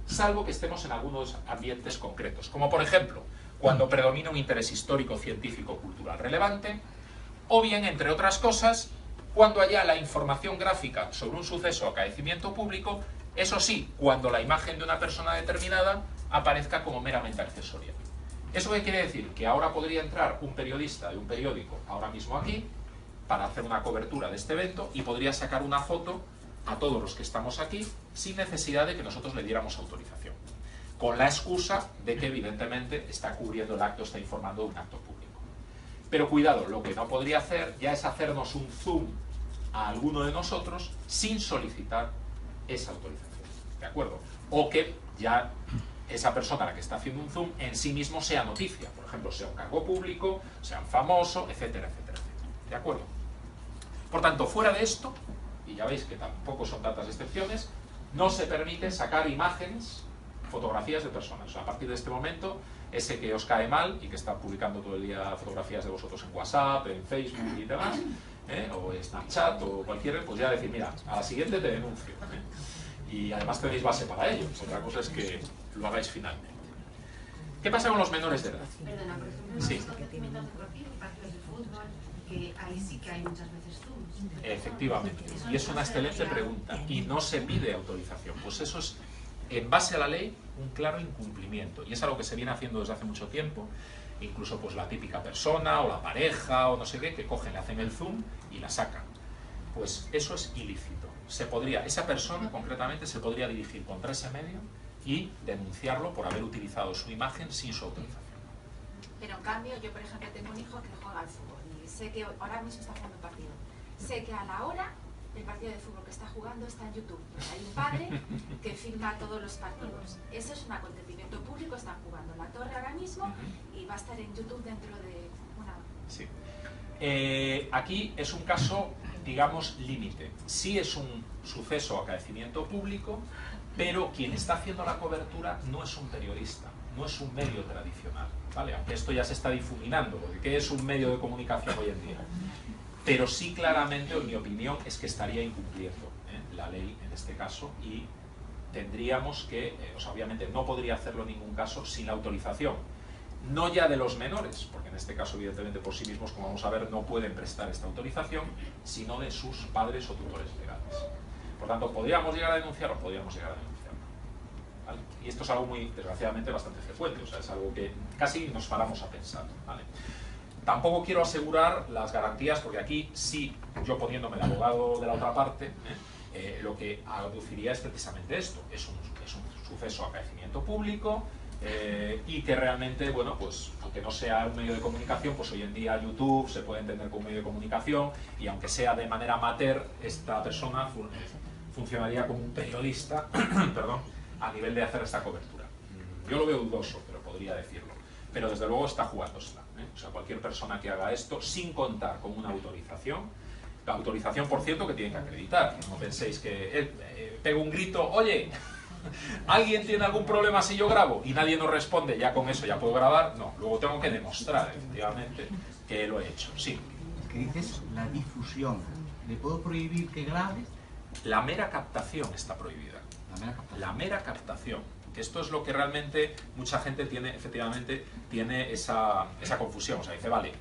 salvo que estemos en algunos ambientes concretos, como por ejemplo, cuando predomina un interés histórico, científico, cultural relevante, o bien, entre otras cosas, cuando haya la información gráfica sobre un suceso o acaecimiento público, eso sí, cuando la imagen de una persona determinada aparezca como meramente accesoria. ¿Eso qué quiere decir? Que ahora podría entrar un periodista de un periódico, ahora mismo aquí, para hacer una cobertura de este evento, y podría sacar una foto a todos los que estamos aquí, sin necesidad de que nosotros le diéramos autorización, con la excusa de que evidentemente está cubriendo el acto, está informando de un acto público. Pero cuidado, lo que no podría hacer ya es hacernos un zoom a alguno de nosotros sin solicitar esa autorización, ¿de acuerdo? O que ya esa persona a la que está haciendo un zoom en sí mismo sea noticia, por ejemplo, sea un cargo público, sea un famoso, etcétera, etcétera, etcétera, ¿de acuerdo? Por tanto, fuera de esto, y ya veis que tampoco son tantas excepciones, no se permite sacar imágenes, fotografías de personas. O sea, a partir de este momento, ese que os cae mal y que está publicando todo el día fotografías de vosotros en WhatsApp, en Facebook y demás, o en Snapchat o cualquiera, pues ya decir, mira, a la siguiente te denuncio. Y además tenéis base para ello. Otra cosa es que lo hagáis finalmente. ¿Qué pasa con los menores de edad? Perdona, por ejemplo, Sí. los acontecimientos deportivos, partidos de fútbol, que ahí sí que hay muchas veces Zooms. Efectivamente. Y es una excelente pregunta. Y no se pide autorización. Pues eso es, en base a la ley, un claro incumplimiento. Y es algo que se viene haciendo desde hace mucho tiempo. Incluso pues la típica persona o la pareja o no sé qué, que cogen, le hacen el zoom y la sacan. Pues eso es ilícito. Esa persona concretamente se podría dirigir contra ese medio y denunciarlo por haber utilizado su imagen sin su autorización. Pero en cambio, yo por ejemplo tengo un hijo que juega al fútbol y sé que ahora mismo está jugando un partido. Sé que a la hora del partido de fútbol que está jugando está en YouTube. Hay un padre que filma todos los partidos. Eso es un acontecimiento público, están jugando en la torre ahora mismo y va a estar en YouTube dentro de una hora. Sí. Aquí es un caso, digamos, límite. Sí es un suceso o acaecimiento público, pero quien está haciendo la cobertura no es un periodista, no es un medio tradicional, ¿vale? Aunque esto ya se está difuminando, porque ¿qué es un medio de comunicación hoy en día? Pero sí claramente, en mi opinión, es que estaría incumpliendo la ley en este caso y tendríamos que, o sea, obviamente no podría hacerlo en ningún caso sin la autorización, no ya de los menores, porque en este caso evidentemente por sí mismos, como vamos a ver, no pueden prestar esta autorización, sino de sus padres o tutores legales. Por tanto, ¿podríamos llegar a denunciarlo? Podríamos llegar a denunciarlo, ¿vale? Y esto es algo muy, desgraciadamente, bastante frecuente, o sea, es algo que casi nos paramos a pensar, ¿vale? Tampoco quiero asegurar las garantías, porque aquí sí, yo poniéndome el abogado de la otra parte, lo que aduciría es precisamente esto, es un suceso acaecimiento público, y que realmente, bueno, pues aunque no sea un medio de comunicación, pues hoy en día YouTube se puede entender como un medio de comunicación y aunque sea de manera amateur, esta persona funcionaría como un periodista perdón, a nivel de hacer esta cobertura. Yo lo veo dudoso, pero podría decirlo. Pero desde luego está jugándosela, O sea, cualquier persona que haga esto sin contar con una autorización, la autorización, por cierto, que tienen que acreditar. No penséis que pego un grito, oye, ¿alguien tiene algún problema si yo grabo? Y nadie nos responde, ya con eso ya puedo grabar. No, luego tengo que demostrar, efectivamente, que lo he hecho. Sí. Que dices la difusión. ¿Le puedo prohibir que grabe? La mera captación está prohibida. La mera captación. Esto es lo que realmente mucha gente tiene, efectivamente, tiene esa confusión. O sea, dice, vale,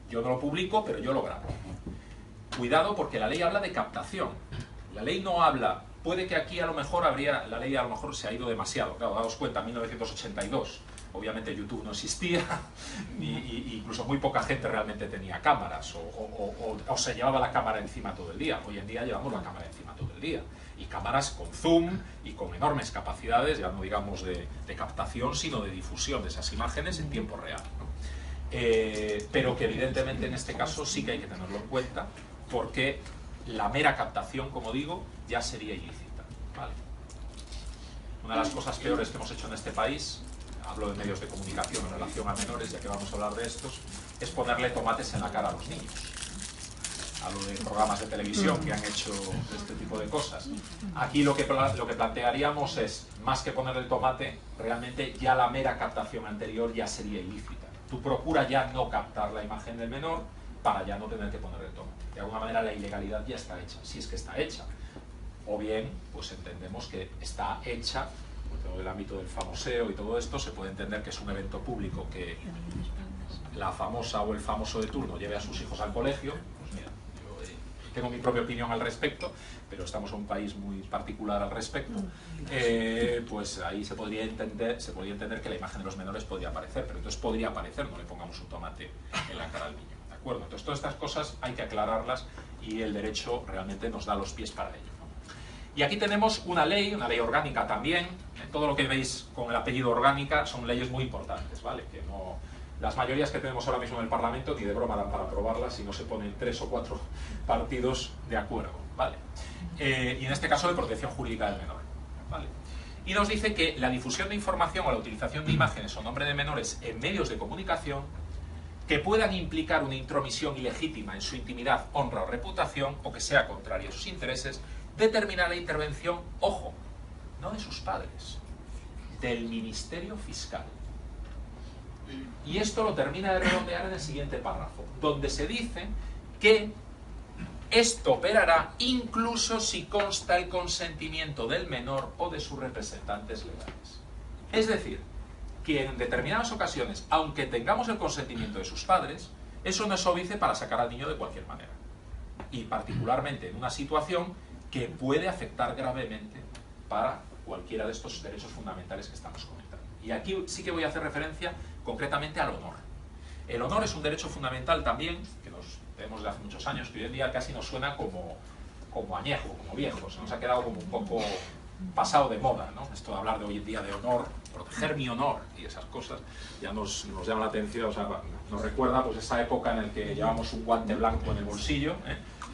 yo no lo publico, pero yo lo grabo. Cuidado, porque la ley habla de captación. La ley no habla... Puede que aquí a lo mejor la ley a lo mejor se ha ido demasiado. Claro, daos cuenta, en 1982, obviamente YouTube no existía, y incluso muy poca gente realmente tenía cámaras, o se llevaba la cámara encima todo el día. Hoy en día llevamos la cámara encima todo el día. Y cámaras con zoom y con enormes capacidades, ya no digamos de captación, sino de difusión de esas imágenes en tiempo real, ¿no? Pero que evidentemente en este caso sí que hay que tenerlo en cuenta, porque la mera captación, como digo, ya sería ilícita, ¿vale? Una de las cosas peores que hemos hecho en este país, hablo de medios de comunicación en relación a menores, ya que vamos a hablar de estos, es ponerle tomates en la cara a los niños. Hablo de programas de televisión que han hecho este tipo de cosas. Aquí lo que plantearíamos es, más que ponerle el tomate, realmente ya la mera captación anterior ya sería ilícita. Tú procuras ya no captar la imagen del menor para ya no tener que ponerle el tomate. De alguna manera la ilegalidad ya está hecha, si es que está hecha. O bien, pues entendemos que está hecha, por todo el ámbito del famoseo y todo esto, se puede entender que es un evento público que la famosa o el famoso de turno lleve a sus hijos al colegio. Pues mira, yo tengo mi propia opinión al respecto, pero estamos en un país muy particular al respecto. Pues ahí se podría entender que la imagen de los menores podría aparecer, pero entonces podría aparecer, no le pongamos un tomate en la cara al niño. ¿De acuerdo? Entonces todas estas cosas hay que aclararlas y el derecho realmente nos da los pies para ello, ¿no? Y aquí tenemos una ley orgánica también. Todo lo que veis con el apellido orgánica son leyes muy importantes, ¿vale? Que no, las mayorías que tenemos ahora mismo en el Parlamento ni de broma dan para aprobarlas si no se ponen 3 o 4 partidos de acuerdo, ¿vale? Y en este caso de protección jurídica del menor, ¿vale? Y nos dice que la difusión de información o la utilización de imágenes o nombre de menores en medios de comunicación que puedan implicar una intromisión ilegítima en su intimidad, honra o reputación, o que sea contraria a sus intereses, determina la intervención, ojo, no de sus padres, del Ministerio Fiscal. Y esto lo termina de redondear en el siguiente párrafo, donde se dice que esto operará incluso si consta el consentimiento del menor o de sus representantes legales. Es decir, que en determinadas ocasiones, aunque tengamos el consentimiento de sus padres, eso no es óbice para sacar al niño de cualquier manera. Y particularmente en una situación que puede afectar gravemente para cualquiera de estos derechos fundamentales que estamos comentando. Y aquí sí que voy a hacer referencia concretamente al honor. El honor es un derecho fundamental también, que nos vemos desde hace muchos años, que hoy en día casi nos suena como añejo, como viejo, se nos ha quedado como un poco pasado de moda, ¿no? Esto de hablar de hoy en día de honor, proteger mi honor y esas cosas, ya nos llama la atención, o sea, nos recuerda pues esa época en la que llevábamos un guante blanco en el bolsillo,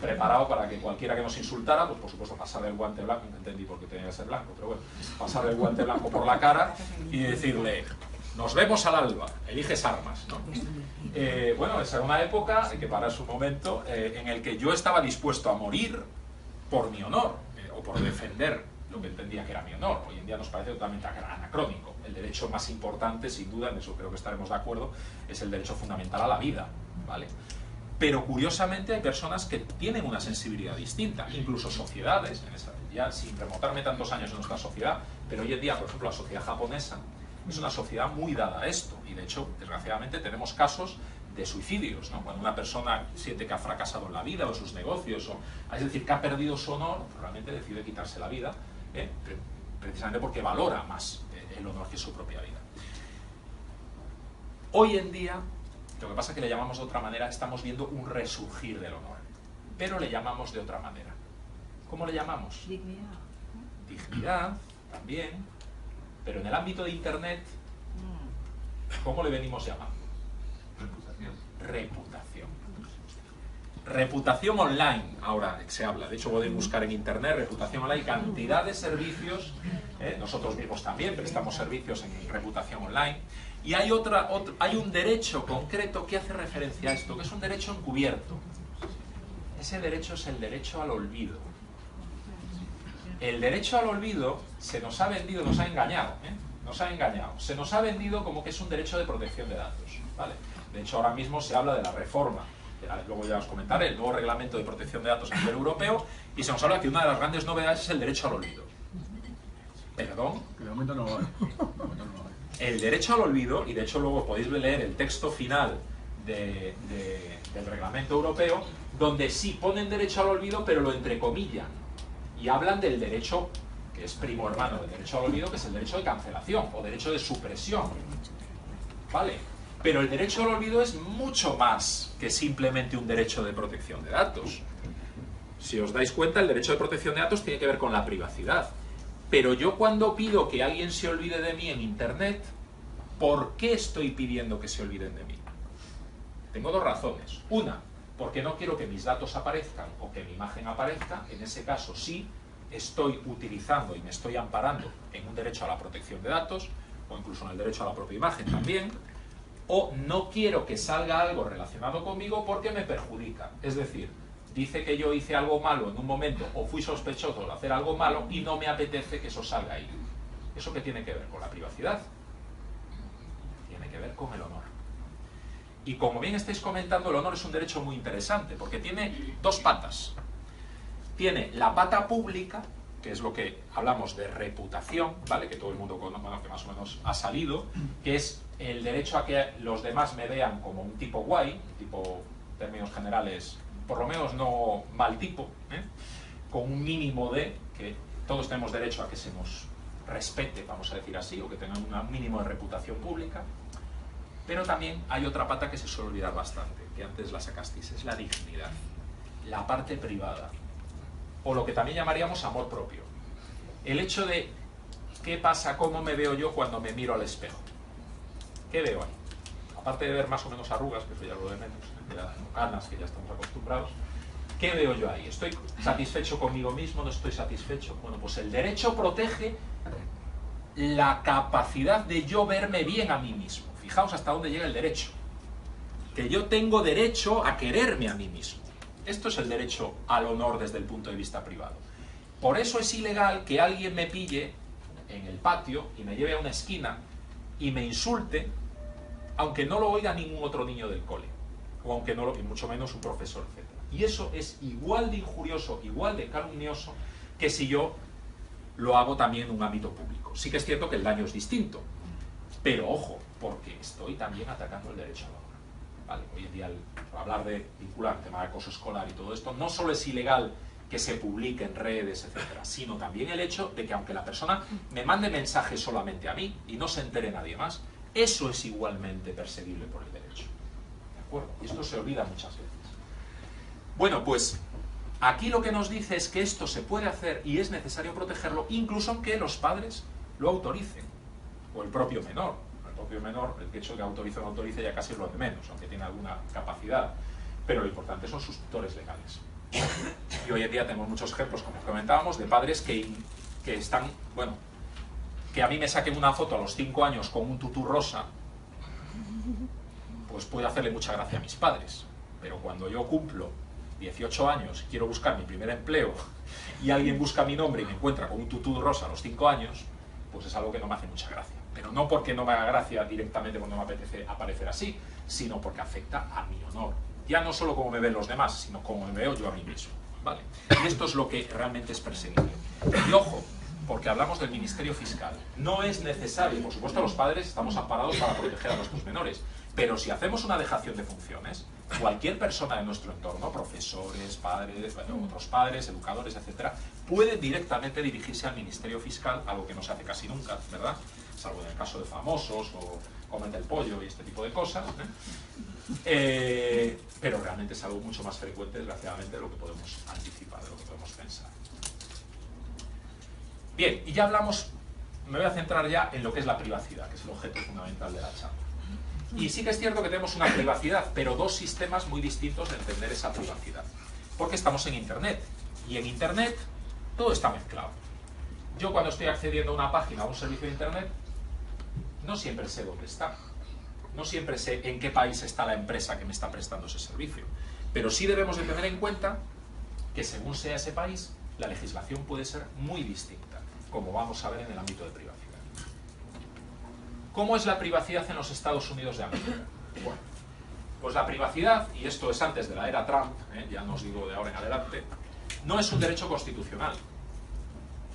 preparado para que cualquiera que nos insultara, pues por supuesto pasarle el guante blanco, no entendí por qué tenía que ser blanco, pero bueno, pasarle el guante blanco por la cara y decirle: nos vemos al alba, eliges armas, ¿no? Bueno, esa era una época que para su momento en el que yo estaba dispuesto a morir por mi honor, o por defender lo que entendía que era mi honor. Hoy en día nos parece totalmente anacrónico. El derecho más importante, sin duda, en eso creo que estaremos de acuerdo, es el derecho fundamental a la vida, ¿vale? Pero curiosamente hay personas que tienen una sensibilidad distinta, incluso sociedades, ya sin remontarme tantos años en nuestra sociedad, pero hoy en día, por ejemplo, la sociedad japonesa es una sociedad muy dada a esto, y de hecho, desgraciadamente, tenemos casos de suicidios, ¿no? Cuando una persona siente que ha fracasado en la vida o en sus negocios, es decir, que ha perdido su honor, realmente decide quitarse la vida, precisamente porque valora más el honor que su propia vida. Hoy en día, lo que pasa es que le llamamos de otra manera, estamos viendo un resurgir del honor, pero le llamamos de otra manera. ¿Cómo le llamamos? Dignidad. Dignidad, también, pero en el ámbito de Internet, ¿cómo le venimos llamando? Reputación. Reputación online, ahora se habla, de hecho podéis buscar en internet reputación online, cantidad de servicios, nosotros mismos también prestamos servicios en reputación online, y hay un derecho concreto que hace referencia a esto, que es un derecho encubierto. Ese derecho es el derecho al olvido. El derecho al olvido se nos ha vendido, nos ha engañado, se nos ha vendido como que es un derecho de protección de datos, ¿vale? De hecho ahora mismo se habla de la reforma, luego ya os comentaré, el nuevo reglamento de protección de datos a nivel europeo, y se nos habla que una de las grandes novedades es el derecho al olvido. ¿Perdón? Que de momento no hay. El derecho al olvido, y de hecho luego podéis leer el texto final del reglamento europeo, donde sí ponen derecho al olvido, pero lo entrecomillan, y hablan del derecho que es primo hermano del derecho al olvido, que es el derecho de cancelación o derecho de supresión, ¿vale? Pero el derecho al olvido es mucho más que simplemente un derecho de protección de datos. Si os dais cuenta, el derecho de protección de datos tiene que ver con la privacidad. Pero yo cuando pido que alguien se olvide de mí en Internet, ¿por qué estoy pidiendo que se olviden de mí? Tengo dos razones. Una, porque no quiero que mis datos aparezcan o que mi imagen aparezca. En ese caso sí estoy utilizando y me estoy amparando en un derecho a la protección de datos, o incluso en el derecho a la propia imagen también. O no quiero que salga algo relacionado conmigo porque me perjudica. Es decir, dice que yo hice algo malo en un momento o fui sospechoso de hacer algo malo y no me apetece que eso salga ahí. ¿Eso qué tiene que ver con la privacidad? Tiene que ver con el honor. Y como bien estáis comentando, el honor es un derecho muy interesante porque tiene dos patas. Tiene la pata pública, que es lo que hablamos de reputación, ¿vale? Que todo el mundo conoce, bueno, que más o menos ha salido, que es el derecho a que los demás me vean como un tipo guay, un tipo, en términos generales, por lo menos no mal tipo, con un mínimo de que todos tenemos derecho a que se nos respete, vamos a decir así, o que tengan un mínimo de reputación pública. Pero también hay otra pata que se suele olvidar bastante, que antes la sacasteis, es la dignidad, la parte privada, o lo que también llamaríamos amor propio. El hecho de qué pasa, cómo me veo yo cuando me miro al espejo. ¿Qué veo ahí? Aparte de ver más o menos arrugas, que eso ya lo de menos, canas, que ya estamos acostumbrados, ¿qué veo yo ahí? ¿Estoy satisfecho conmigo mismo? ¿No estoy satisfecho? Bueno, pues el derecho protege la capacidad de yo verme bien a mí mismo. Fijaos hasta dónde llega el derecho. que yo tengo derecho a quererme a mí mismo. Esto es el derecho al honor desde el punto de vista privado. Por eso es ilegal que alguien me pille en el patio y me lleve a una esquina y me insulte, aunque no lo oiga ningún otro niño del cole, o aunque no lo, y mucho menos un profesor, etc. Y eso es igual de injurioso, igual de calumnioso, que si yo lo hago también en un ámbito público. Sí que es cierto que el daño es distinto, pero ojo, porque estoy también atacando el derecho a la honor. ¿Vale? Hoy en día, por hablar de vincular el tema de acoso escolar y todo esto, no solo es ilegal que se publique en redes, etcétera, sino también el hecho de que aunque la persona me mande mensajes solamente a mí y no se entere nadie más, eso es igualmente perseguible por el derecho. ¿De acuerdo? Y esto se olvida muchas veces. Bueno, pues aquí lo que nos dice es que esto se puede hacer y es necesario protegerlo, incluso aunque los padres lo autoricen, o el propio menor. El propio menor, el hecho de que autorice o no autorice ya casi es lo de menos, aunque tiene alguna capacidad. Pero lo importante son sus tutores legales. Y hoy en día tenemos muchos ejemplos, como comentábamos, de padres que están, bueno, que a mí me saquen una foto a los 5 años con un tutú rosa, pues puede hacerle mucha gracia a mis padres. Pero cuando yo cumplo 18 años, quiero buscar mi primer empleo y alguien busca mi nombre y me encuentra con un tutú rosa a los 5 años, pues es algo que no me hace mucha gracia. Pero no porque no me haga gracia directamente cuando me apetece aparecer así, sino porque afecta a mi honor. Ya no solo como me ven los demás, sino como me veo yo a mí mismo, ¿vale? Y esto es lo que realmente es perseguible. Y ojo, porque hablamos del Ministerio Fiscal. No es necesario, por supuesto los padres estamos amparados para proteger a nuestros menores, pero si hacemos una dejación de funciones, cualquier persona de nuestro entorno, profesores, padres, bueno, otros padres, educadores, etcétera, puede directamente dirigirse al Ministerio Fiscal, algo que no se hace casi nunca, ¿verdad? Salvo en el caso de famosos o comen del pollo y este tipo de cosas, pero realmente es algo mucho más frecuente, desgraciadamente, de lo que podemos anticipar, de lo que podemos pensar. Bien, y ya hablamos, me voy a centrar ya en lo que es la privacidad, que es el objeto fundamental de la charla. Y sí que es cierto que tenemos una privacidad, pero dos sistemas muy distintos de entender esa privacidad. Porque estamos en Internet, y en Internet todo está mezclado. Yo cuando estoy accediendo a una página, a un servicio de Internet, no siempre sé dónde está. No siempre sé en qué país está la empresa que me está prestando ese servicio. Pero sí debemos de tener en cuenta que según sea ese país, la legislación puede ser muy distinta, como vamos a ver en el ámbito de privacidad. ¿Cómo es la privacidad en los Estados Unidos de América? Bueno, pues la privacidad, y esto es antes de la era Trump, ya no os digo de ahora en adelante, no es un derecho constitucional.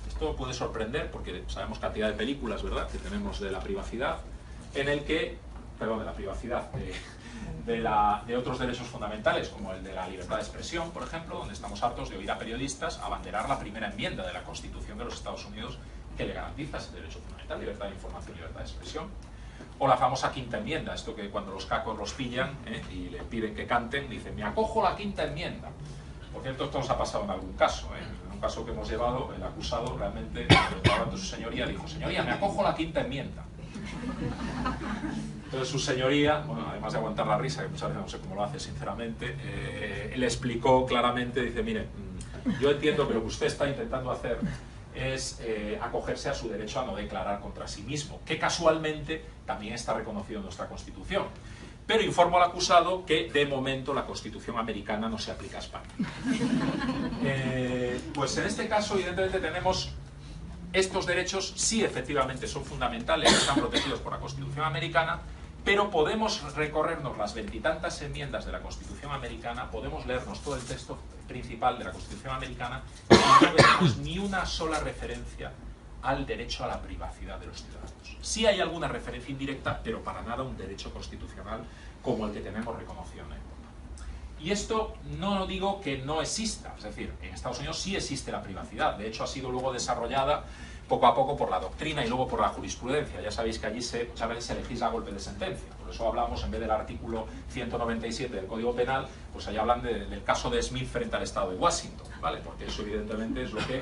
Esto puede sorprender porque sabemos cantidad de películas, ¿verdad?, que tenemos de la privacidad, en el que, perdón, de la privacidad, de otros derechos fundamentales, como el de la libertad de expresión, por ejemplo, donde estamos hartos de oír a periodistas abanderar la primera enmienda de la Constitución de los Estados Unidos que le garantiza ese derecho fundamental, libertad de información, libertad de expresión. O la famosa quinta enmienda, esto que cuando los cacos los pillan y le piden que canten, dicen, me acojo la quinta enmienda. Por cierto, esto nos ha pasado en algún caso, en un caso que hemos llevado, el acusado realmente, hablando de su señoría, dijo, señoría, me acojo la quinta enmienda. Entonces su señoría, bueno, además de aguantar la risa, que muchas veces no sé cómo lo hace sinceramente, le explicó claramente, dice, mire, yo entiendo que lo que usted está intentando hacer es acogerse a su derecho a no declarar contra sí mismo, que casualmente también está reconocido en nuestra Constitución. Pero informo al acusado que de momento la Constitución americana no se aplica a España. Pues en este caso, evidentemente, tenemos estos derechos, sí efectivamente son fundamentales, están protegidos por la Constitución americana, pero podemos recorrernos las veintitantas enmiendas de la Constitución americana, podemos leernos todo el texto principal de la Constitución americana y no vemos ni una sola referencia al derecho a la privacidad de los ciudadanos. Sí hay alguna referencia indirecta, pero para nada un derecho constitucional como el que tenemos reconocido en Europa. Y esto no digo que no exista, es decir, en Estados Unidos sí existe la privacidad, de hecho ha sido luego desarrollada poco a poco por la doctrina y luego por la jurisprudencia. Ya sabéis que allí muchas veces se legisla a golpe de sentencia, por eso hablamos, en vez del artículo 197 del Código Penal, pues allá hablan del caso de Smith frente al Estado de Washington, ¿vale? Porque eso evidentemente es lo que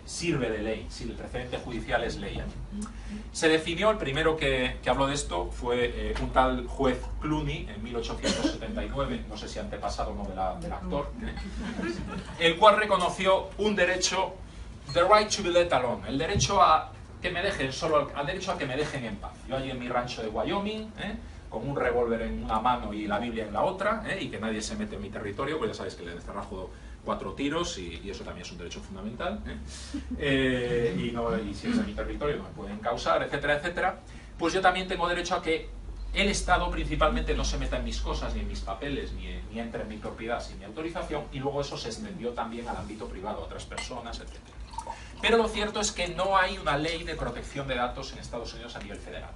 sirve de ley, si el precedente judicial es ley. Se definió, el primero que habló de esto fue un tal juez Clooney en 1879, no sé si antepasado o no del actor, el cual reconoció un derecho, the right to be let alone, el derecho a que me dejen solo, al derecho a que me dejen en paz. Yo allí en mi rancho de Wyoming, con un revólver en una mano y la Biblia en la otra, y que nadie se mete en mi territorio, pues ya sabéis que le descerrajo 4 tiros y eso también es un derecho fundamental, y si es en mi territorio no me pueden causar, etcétera, etcétera. Pues yo también tengo derecho a que el Estado principalmente no se meta en mis cosas, ni en mis papeles, ni entre en mi propiedad sin mi autorización, y luego eso se extendió también al ámbito privado, a otras personas, etcétera. Pero lo cierto es que no hay una ley de protección de datos en Estados Unidos a nivel federal.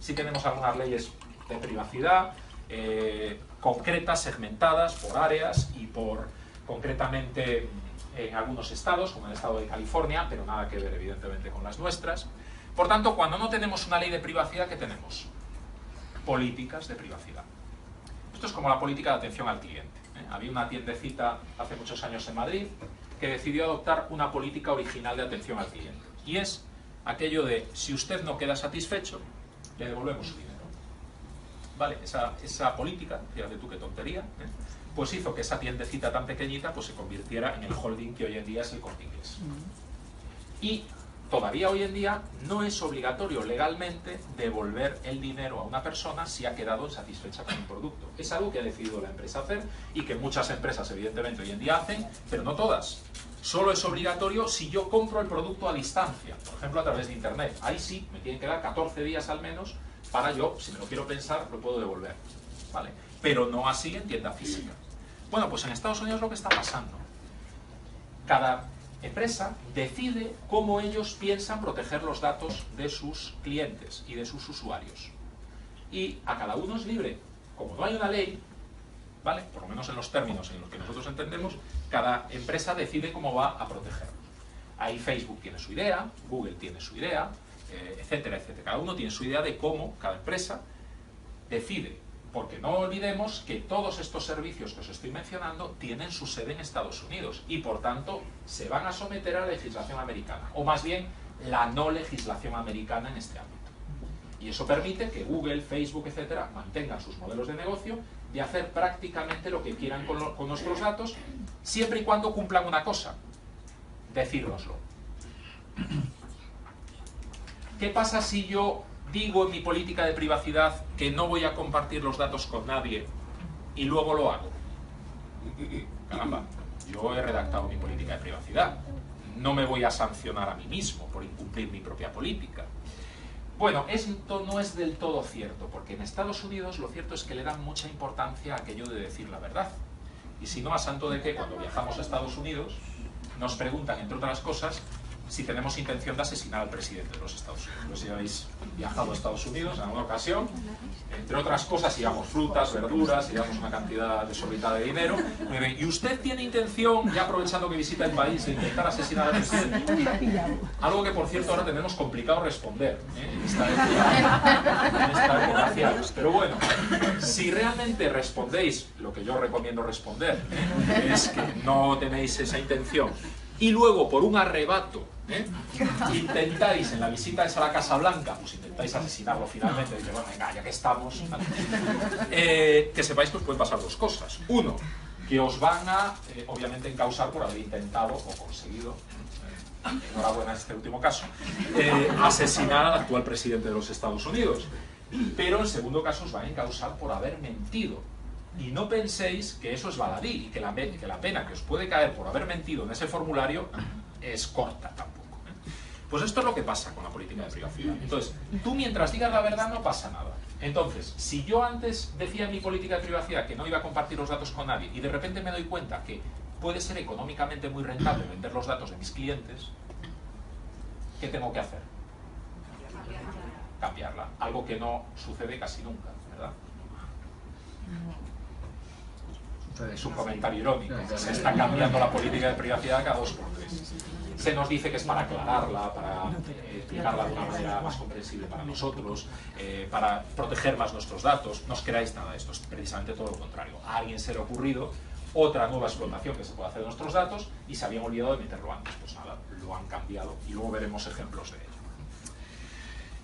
Sí tenemos algunas leyes de privacidad concretas, segmentadas por áreas y por concretamente en algunos estados, como el estado de California, pero nada que ver evidentemente con las nuestras. Por tanto, cuando no tenemos una ley de privacidad, ¿qué tenemos? Políticas de privacidad. Esto es como la política de atención al cliente. Había una tiendecita hace muchos años en Madrid que decidió adoptar una política original de atención al cliente. Y es aquello de, si usted no queda satisfecho, le devolvemos su dinero. Vale, esa política, fíjate tú qué tontería, pues hizo que esa tiendecita tan pequeñita pues se convirtiera en el holding que hoy en día es el Corte Inglés. Y todavía hoy en día no es obligatorio legalmente devolver el dinero a una persona si ha quedado insatisfecha con un producto. Es algo que ha decidido la empresa hacer y que muchas empresas evidentemente hoy en día hacen, pero no todas. Solo es obligatorio si yo compro el producto a distancia, por ejemplo a través de internet. Ahí sí, me tienen que dar 14 días al menos para yo, si me lo quiero pensar, lo puedo devolver. ¿Vale? Pero no así en tienda física. Bueno, pues en Estados Unidos lo que está pasando. Cada empresa decide cómo ellos piensan proteger los datos de sus clientes y de sus usuarios. Y a cada uno es libre. Como no hay una ley, ¿vale? Por lo menos en los términos en los que nosotros entendemos, cada empresa decide cómo va a protegerlos. Ahí Facebook tiene su idea, Google tiene su idea, etcétera, etcétera. Cada uno tiene su idea de cómo cada empresa decide. Porque no olvidemos que todos estos servicios que os estoy mencionando tienen su sede en Estados Unidos y por tanto se van a someter a la legislación americana, o más bien la no legislación americana en este ámbito. Y eso permite que Google, Facebook, etcétera, mantengan sus modelos de negocio de hacer prácticamente lo que quieran con nuestros datos, siempre y cuando cumplan una cosa: decírnoslo. ¿Qué pasa si yo digo en mi política de privacidad que no voy a compartir los datos con nadie y luego lo hago? Caramba, yo he redactado mi política de privacidad. No me voy a sancionar a mí mismo por incumplir mi propia política. Bueno, esto no es del todo cierto, porque en Estados Unidos lo cierto es que le dan mucha importancia a aquello de decir la verdad. Y si no, a santo de que cuando viajamos a Estados Unidos nos preguntan, entre otras cosas, si tenemos intención de asesinar al presidente de los Estados Unidos. No sé si habéis viajado a Estados Unidos en alguna ocasión, entre otras cosas, llevamos frutas, verduras, llevamos una cantidad desorbitada de dinero. ¿Y usted tiene intención, ya aprovechando que visita el país, de intentar asesinar al presidente? Algo que, por cierto, ahora tenemos complicado responder en esta época. Pero bueno, si realmente respondéis lo que yo recomiendo responder, es que no tenéis esa intención, y luego por un arrebato intentáis en la visita esa a la Casa Blanca, pues intentáis asesinarlo finalmente, y bueno, venga, ya que estamos, que sepáis que os pueden pasar dos cosas. Uno, que os van a, obviamente, encausar por haber intentado o conseguido, enhorabuena en este último caso, asesinar al actual presidente de los Estados Unidos. Pero en segundo caso os van a encausar por haber mentido. Y no penséis que eso es baladí y que la pena que os puede caer por haber mentido en ese formulario es corta tampoco. Pues esto es lo que pasa con la política de privacidad. Entonces, tú mientras digas la verdad no pasa nada. Entonces, si yo antes decía en mi política de privacidad que no iba a compartir los datos con nadie y de repente me doy cuenta que puede ser económicamente muy rentable vender los datos de mis clientes, ¿qué tengo que hacer? Cambiarla. Algo que no sucede casi nunca, ¿verdad? Es un comentario irónico. Se está cambiando la política de privacidad cada 2 por 3. Se nos dice que es para aclararla, para explicarla de una manera más comprensible para nosotros, para proteger más nuestros datos. No os creáis nada de esto, es precisamente todo lo contrario. A alguien se le ha ocurrido otra nueva explotación que se puede hacer de nuestros datos y se habían olvidado de meterlo antes. Pues nada, lo han cambiado y luego veremos ejemplos de ello.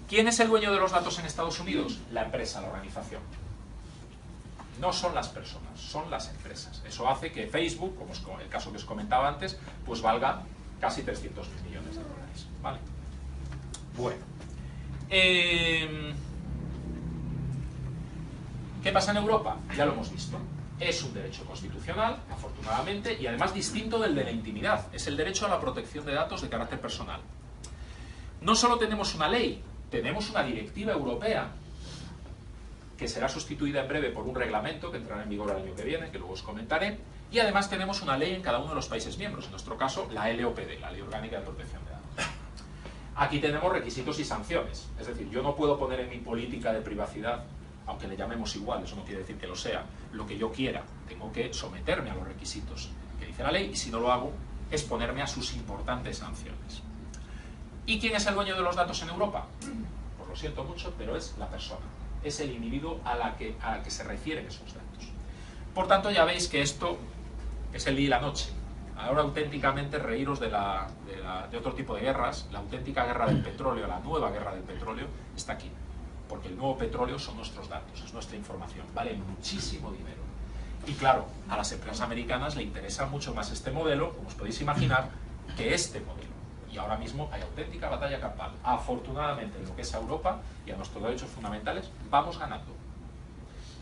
¿Quién es el dueño de los datos en Estados Unidos? La empresa, la organización. No son las personas, son las empresas. Eso hace que Facebook, como es el caso que os comentaba antes, pues valga casi 300.000 millones de dólares. ¿Vale? Bueno. ¿Qué pasa en Europa? Ya lo hemos visto. Es un derecho constitucional, afortunadamente, y además distinto del de la intimidad. Es el derecho a la protección de datos de carácter personal. No solo tenemos una ley, tenemos una directiva europea que será sustituida en breve por un reglamento que entrará en vigor el año que viene, que luego os comentaré, y además tenemos una ley en cada uno de los países miembros, en nuestro caso la LOPD, la Ley Orgánica de Protección de Datos. Aquí tenemos requisitos y sanciones, es decir, yo no puedo poner en mi política de privacidad, aunque le llamemos igual, eso no quiere decir que lo sea, lo que yo quiera, tengo que someterme a los requisitos que dice la ley, y si no lo hago, exponerme a sus importantes sanciones. ¿Y quién es el dueño de los datos en Europa? Pues lo siento mucho, pero es la persona, es el individuo a la que se refieren esos datos. Por tanto, ya veis que esto es el día y la noche. Ahora auténticamente reíros de otro tipo de guerras. La auténtica guerra del petróleo, la nueva guerra del petróleo, está aquí. Porque el nuevo petróleo son nuestros datos, es nuestra información, vale muchísimo dinero. Y claro, a las empresas americanas le interesa mucho más este modelo, como os podéis imaginar, que este modelo. Y ahora mismo hay auténtica batalla campal. Afortunadamente, en lo que es a Europa y a nuestros derechos fundamentales, vamos ganando.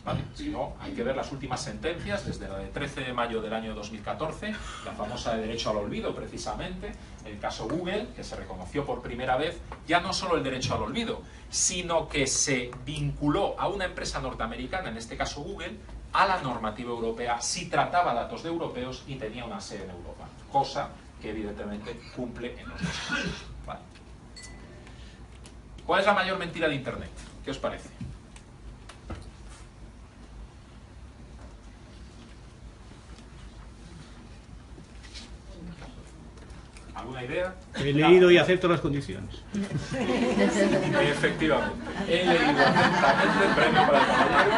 ¿Vale? Si no, hay que ver las últimas sentencias, desde la de 13 de mayo del año 2014, la famosa de derecho al olvido, precisamente, el caso Google, que se reconoció por primera vez ya no solo el derecho al olvido, sino que se vinculó a una empresa norteamericana, en este caso Google, a la normativa europea si trataba datos de europeos y tenía una sede en Europa, cosa que evidentemente cumple en los dos casos. ¿Vale? ¿Cuál es la mayor mentira de Internet? ¿Qué os parece? ¿Alguna idea? He leído y acepto las condiciones. Efectivamente. He leído atentamente, premio para el caballero.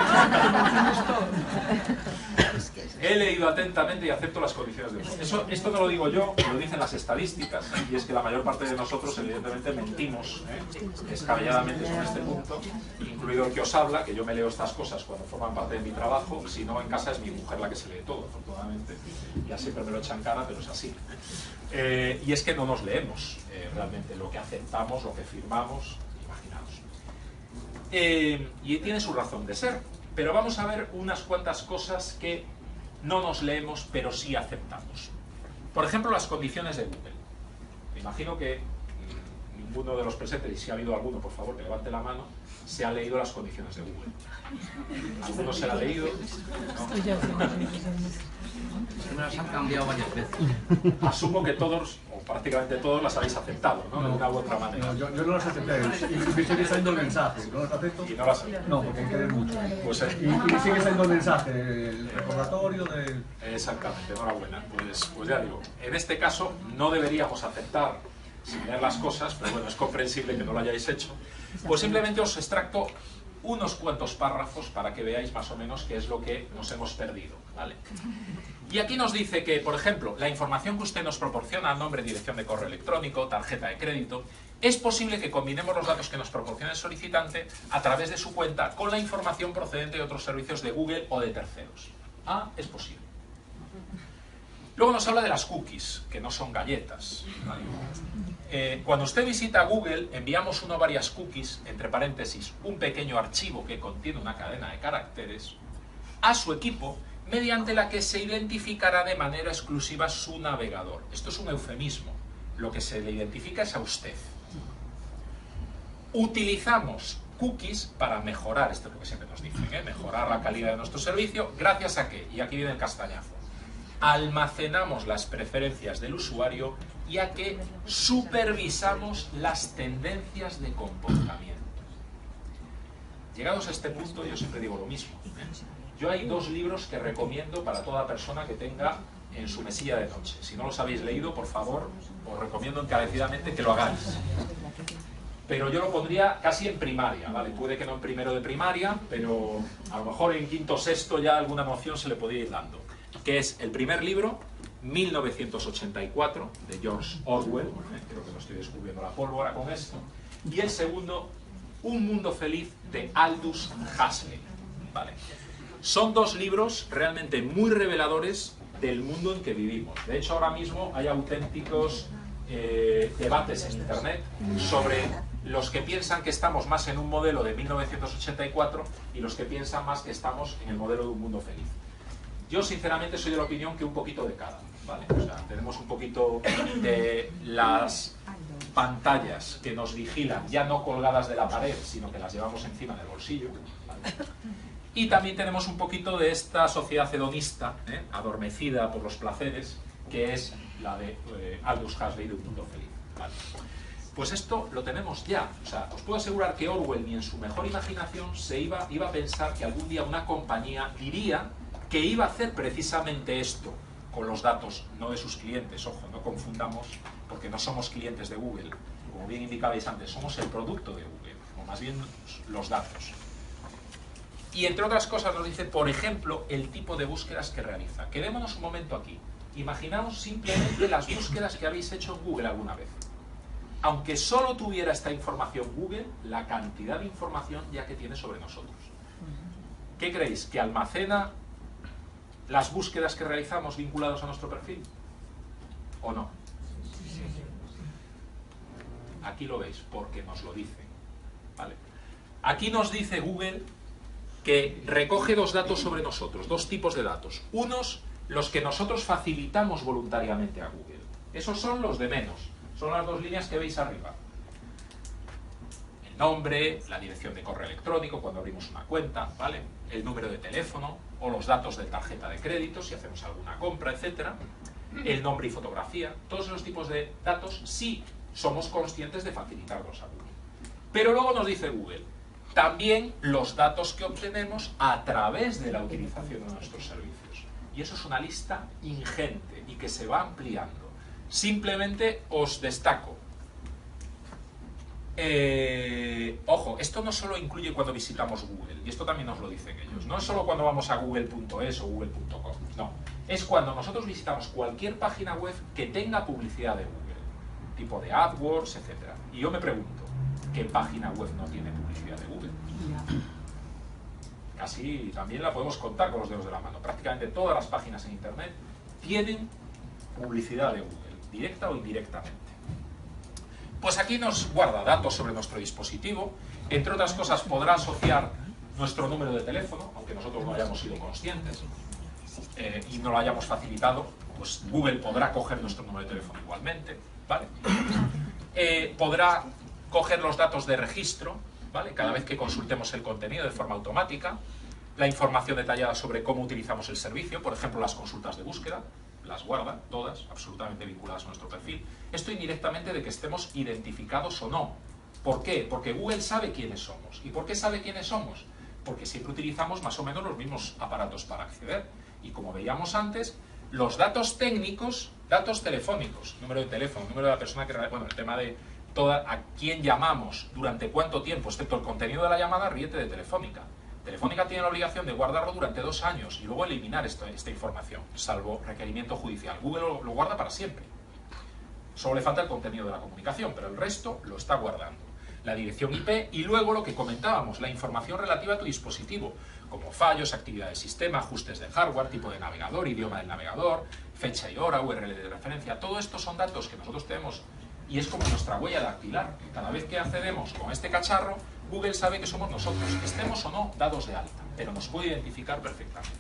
He leído atentamente y acepto las condiciones de uso. Esto no lo digo yo, lo dicen las estadísticas, y es que la mayor parte de nosotros evidentemente mentimos descabelladamente sobre este punto, incluido el que os habla, que yo me leo estas cosas cuando forman parte de mi trabajo, si no en casa es mi mujer la que se lee todo, afortunadamente, ya siempre me lo echan cara, pero es así. Y es que no nos leemos realmente lo que aceptamos, lo que firmamos, imaginaos. Y tiene su razón de ser, pero vamos a ver unas cuantas cosas que no nos leemos, pero sí aceptamos. Por ejemplo, las condiciones de Google. Me imagino que ninguno de los presentes, y si ha habido alguno, por favor, que levante la mano, se ha leído las condiciones de Google. ¿Alguno se la ha leído? ¿No? Me las han cambiado varias veces. Asumo que todos, o prácticamente todos, las habéis aceptado, ¿no? De una u otra manera. No, yo no las acepté. Y sigue saliendo el mensaje. ¿No las acepto? Y no las acepto. No, porque hay que leer mucho. Pues, Y sigue saliendo el mensaje, el recordatorio de... Exactamente, enhorabuena. Pues ya digo, en este caso no deberíamos aceptar sin leer las cosas, pero bueno, es comprensible que no lo hayáis hecho. Pues simplemente os extracto unos cuantos párrafos para que veáis más o menos qué es lo que nos hemos perdido, ¿vale? Y aquí nos dice que, por ejemplo, la información que usted nos proporciona, nombre, dirección de correo electrónico, tarjeta de crédito, es posible que combinemos los datos que nos proporciona el solicitante a través de su cuenta con la información procedente de otros servicios de Google o de terceros. Ah, es posible. Luego nos habla de las cookies, que no son galletas, ¿vale? Cuando usted visita Google, enviamos uno o varias cookies, entre paréntesis, un pequeño archivo que contiene una cadena de caracteres, a su equipo, mediante la que se identificará de manera exclusiva su navegador. Esto es un eufemismo. Lo que se le identifica es a usted. Utilizamos cookies para mejorar, esto es lo que siempre nos dicen, mejorar la calidad de nuestro servicio, gracias a que, y aquí viene el castañazo, almacenamos las preferencias del usuario y a que supervisamos las tendencias de comportamiento. Llegados a este punto, yo siempre digo lo mismo. Yo hay dos libros que recomiendo para toda persona que tenga en su mesilla de noche. Si no los habéis leído, por favor, os recomiendo encarecidamente que lo hagáis. Pero yo lo pondría casi en primaria, ¿vale? Puede que no en primero de primaria, pero a lo mejor en quinto o sexto ya alguna noción se le podría ir dando. Que es el primer libro, 1984, de George Orwell, creo que lo estoy descubriendo la pólvora con esto, y el segundo, Un mundo feliz, de Aldous Huxley, ¿vale? Son dos libros realmente muy reveladores del mundo en que vivimos. De hecho, ahora mismo hay auténticos debates en Internet sobre los que piensan que estamos más en un modelo de 1984 y los que piensan más que estamos en el modelo de un mundo feliz. Yo sinceramente soy de la opinión que un poquito de cada, ¿vale? O sea, tenemos un poquito de las pantallas que nos vigilan, ya no colgadas de la pared, sino que las llevamos encima del bolsillo, ¿vale? Y también tenemos un poquito de esta sociedad hedonista, adormecida por los placeres, que es la de Aldous Huxley de Un Mundo Feliz, ¿vale? Pues esto lo tenemos ya. O sea, os puedo asegurar que Orwell ni en su mejor imaginación iba a pensar que algún día una compañía diría que iba a hacer precisamente esto con los datos, no de sus clientes. Ojo, no confundamos, porque no somos clientes de Google. Como bien indicabais antes, somos el producto de Google, o más bien los datos. Y entre otras cosas nos dice, por ejemplo, el tipo de búsquedas que realiza. Quedémonos un momento aquí. Imaginaos simplemente las búsquedas que habéis hecho en Google alguna vez. Aunque solo tuviera esta información Google, la cantidad de información ya que tiene sobre nosotros. ¿Qué creéis? ¿Que almacena las búsquedas que realizamos vinculados a nuestro perfil? ¿O no? Aquí lo veis, porque nos lo dice, ¿vale? Aquí nos dice Google que recoge dos datos sobre nosotros, dos tipos de datos. Unos, los que nosotros facilitamos voluntariamente a Google. Esos son los de menos. Son las dos líneas que veis arriba. El nombre, la dirección de correo electrónico cuando abrimos una cuenta, ¿vale? El número de teléfono o los datos de tarjeta de crédito si hacemos alguna compra, etc. El nombre y fotografía. Todos esos tipos de datos sí somos conscientes de facilitarlos a Google. Pero luego nos dice Google, también los datos que obtenemos a través de la utilización de nuestros servicios. Y eso es una lista ingente y que se va ampliando. Simplemente os destaco. Ojo, esto no solo incluye cuando visitamos Google, y esto también nos lo dicen ellos. No es solo cuando vamos a google.es o google.com, no. Es cuando nosotros visitamos cualquier página web que tenga publicidad de Google, tipo de AdWords, etc. Y yo me pregunto, ¿qué página web no tiene publicidad de Google? Casi también la podemos contar con los dedos de la mano. Prácticamente todas las páginas en Internet tienen publicidad de Google, directa o indirectamente. Pues aquí nos guarda datos sobre nuestro dispositivo. Entre otras cosas podrá asociar nuestro número de teléfono, aunque nosotros no hayamos sido conscientes y no lo hayamos facilitado, pues Google podrá coger nuestro número de teléfono igualmente, ¿vale? Podrá coger los datos de registro, ¿vale? Cada vez que consultemos el contenido de forma automática, la información detallada sobre cómo utilizamos el servicio, por ejemplo las consultas de búsqueda, las guarda, todas, absolutamente vinculadas a nuestro perfil. Esto indirectamente de que estemos identificados o no. ¿Por qué? Porque Google sabe quiénes somos. ¿Y por qué sabe quiénes somos? Porque siempre utilizamos más o menos los mismos aparatos para acceder. Y como veíamos antes, los datos técnicos, datos telefónicos, número de teléfono, número de la persona que... Bueno, el tema de a quién llamamos, durante cuánto tiempo, excepto el contenido de la llamada, ríete de Telefónica. Telefónica tiene la obligación de guardarlo durante 2 años y luego eliminar esta información, salvo requerimiento judicial. Google lo guarda para siempre. Solo le falta el contenido de la comunicación, pero el resto lo está guardando. La dirección IP y luego lo que comentábamos, la información relativa a tu dispositivo, como fallos, actividad del sistema, ajustes de hardware, tipo de navegador, idioma del navegador, fecha y hora, URL de referencia. Todo esto son datos que nosotros tenemos y es como nuestra huella dactilar. Cada vez que accedemos con este cacharro, Google sabe que somos nosotros, estemos o no dados de alta, pero nos puede identificar perfectamente.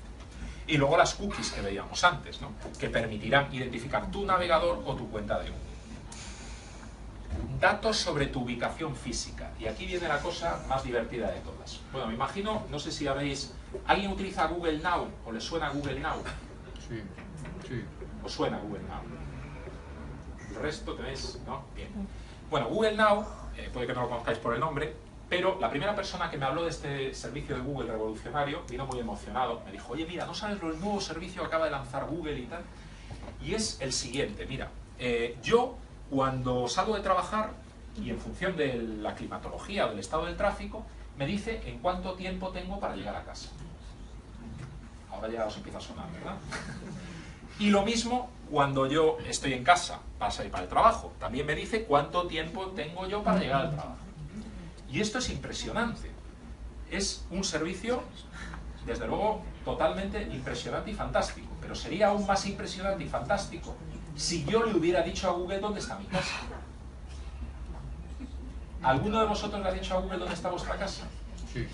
Y luego las cookies que veíamos antes, ¿no? Que permitirán identificar tu navegador o tu cuenta de Google. Datos sobre tu ubicación física. Y aquí viene la cosa más divertida de todas. Bueno, me imagino, no sé si habéis... ¿Alguien utiliza Google Now o le suena Google Now? Sí, sí. ¿Os suena Google Now? El resto tenéis, ¿no? Bien. Bueno, Google Now, puede que no lo conozcáis por el nombre, pero la primera persona que me habló de este servicio de Google revolucionario vino muy emocionado. Me dijo, oye, mira, ¿no sabes el nuevo servicio que acaba de lanzar Google y tal? Y es el siguiente, mira, yo cuando salgo de trabajar y en función de la climatología o del estado del tráfico, me dice en cuánto tiempo tengo para llegar a casa. Ahora ya os empieza a sonar, ¿verdad? Y lo mismo cuando yo estoy en casa para salir para el trabajo. También me dice cuánto tiempo tengo yo para llegar al trabajo. Y esto es impresionante. Es un servicio, desde luego, totalmente impresionante y fantástico. Pero sería aún más impresionante y fantástico si yo le hubiera dicho a Google dónde está mi casa. ¿Alguno de vosotros le ha dicho a Google dónde está vuestra casa? Sí.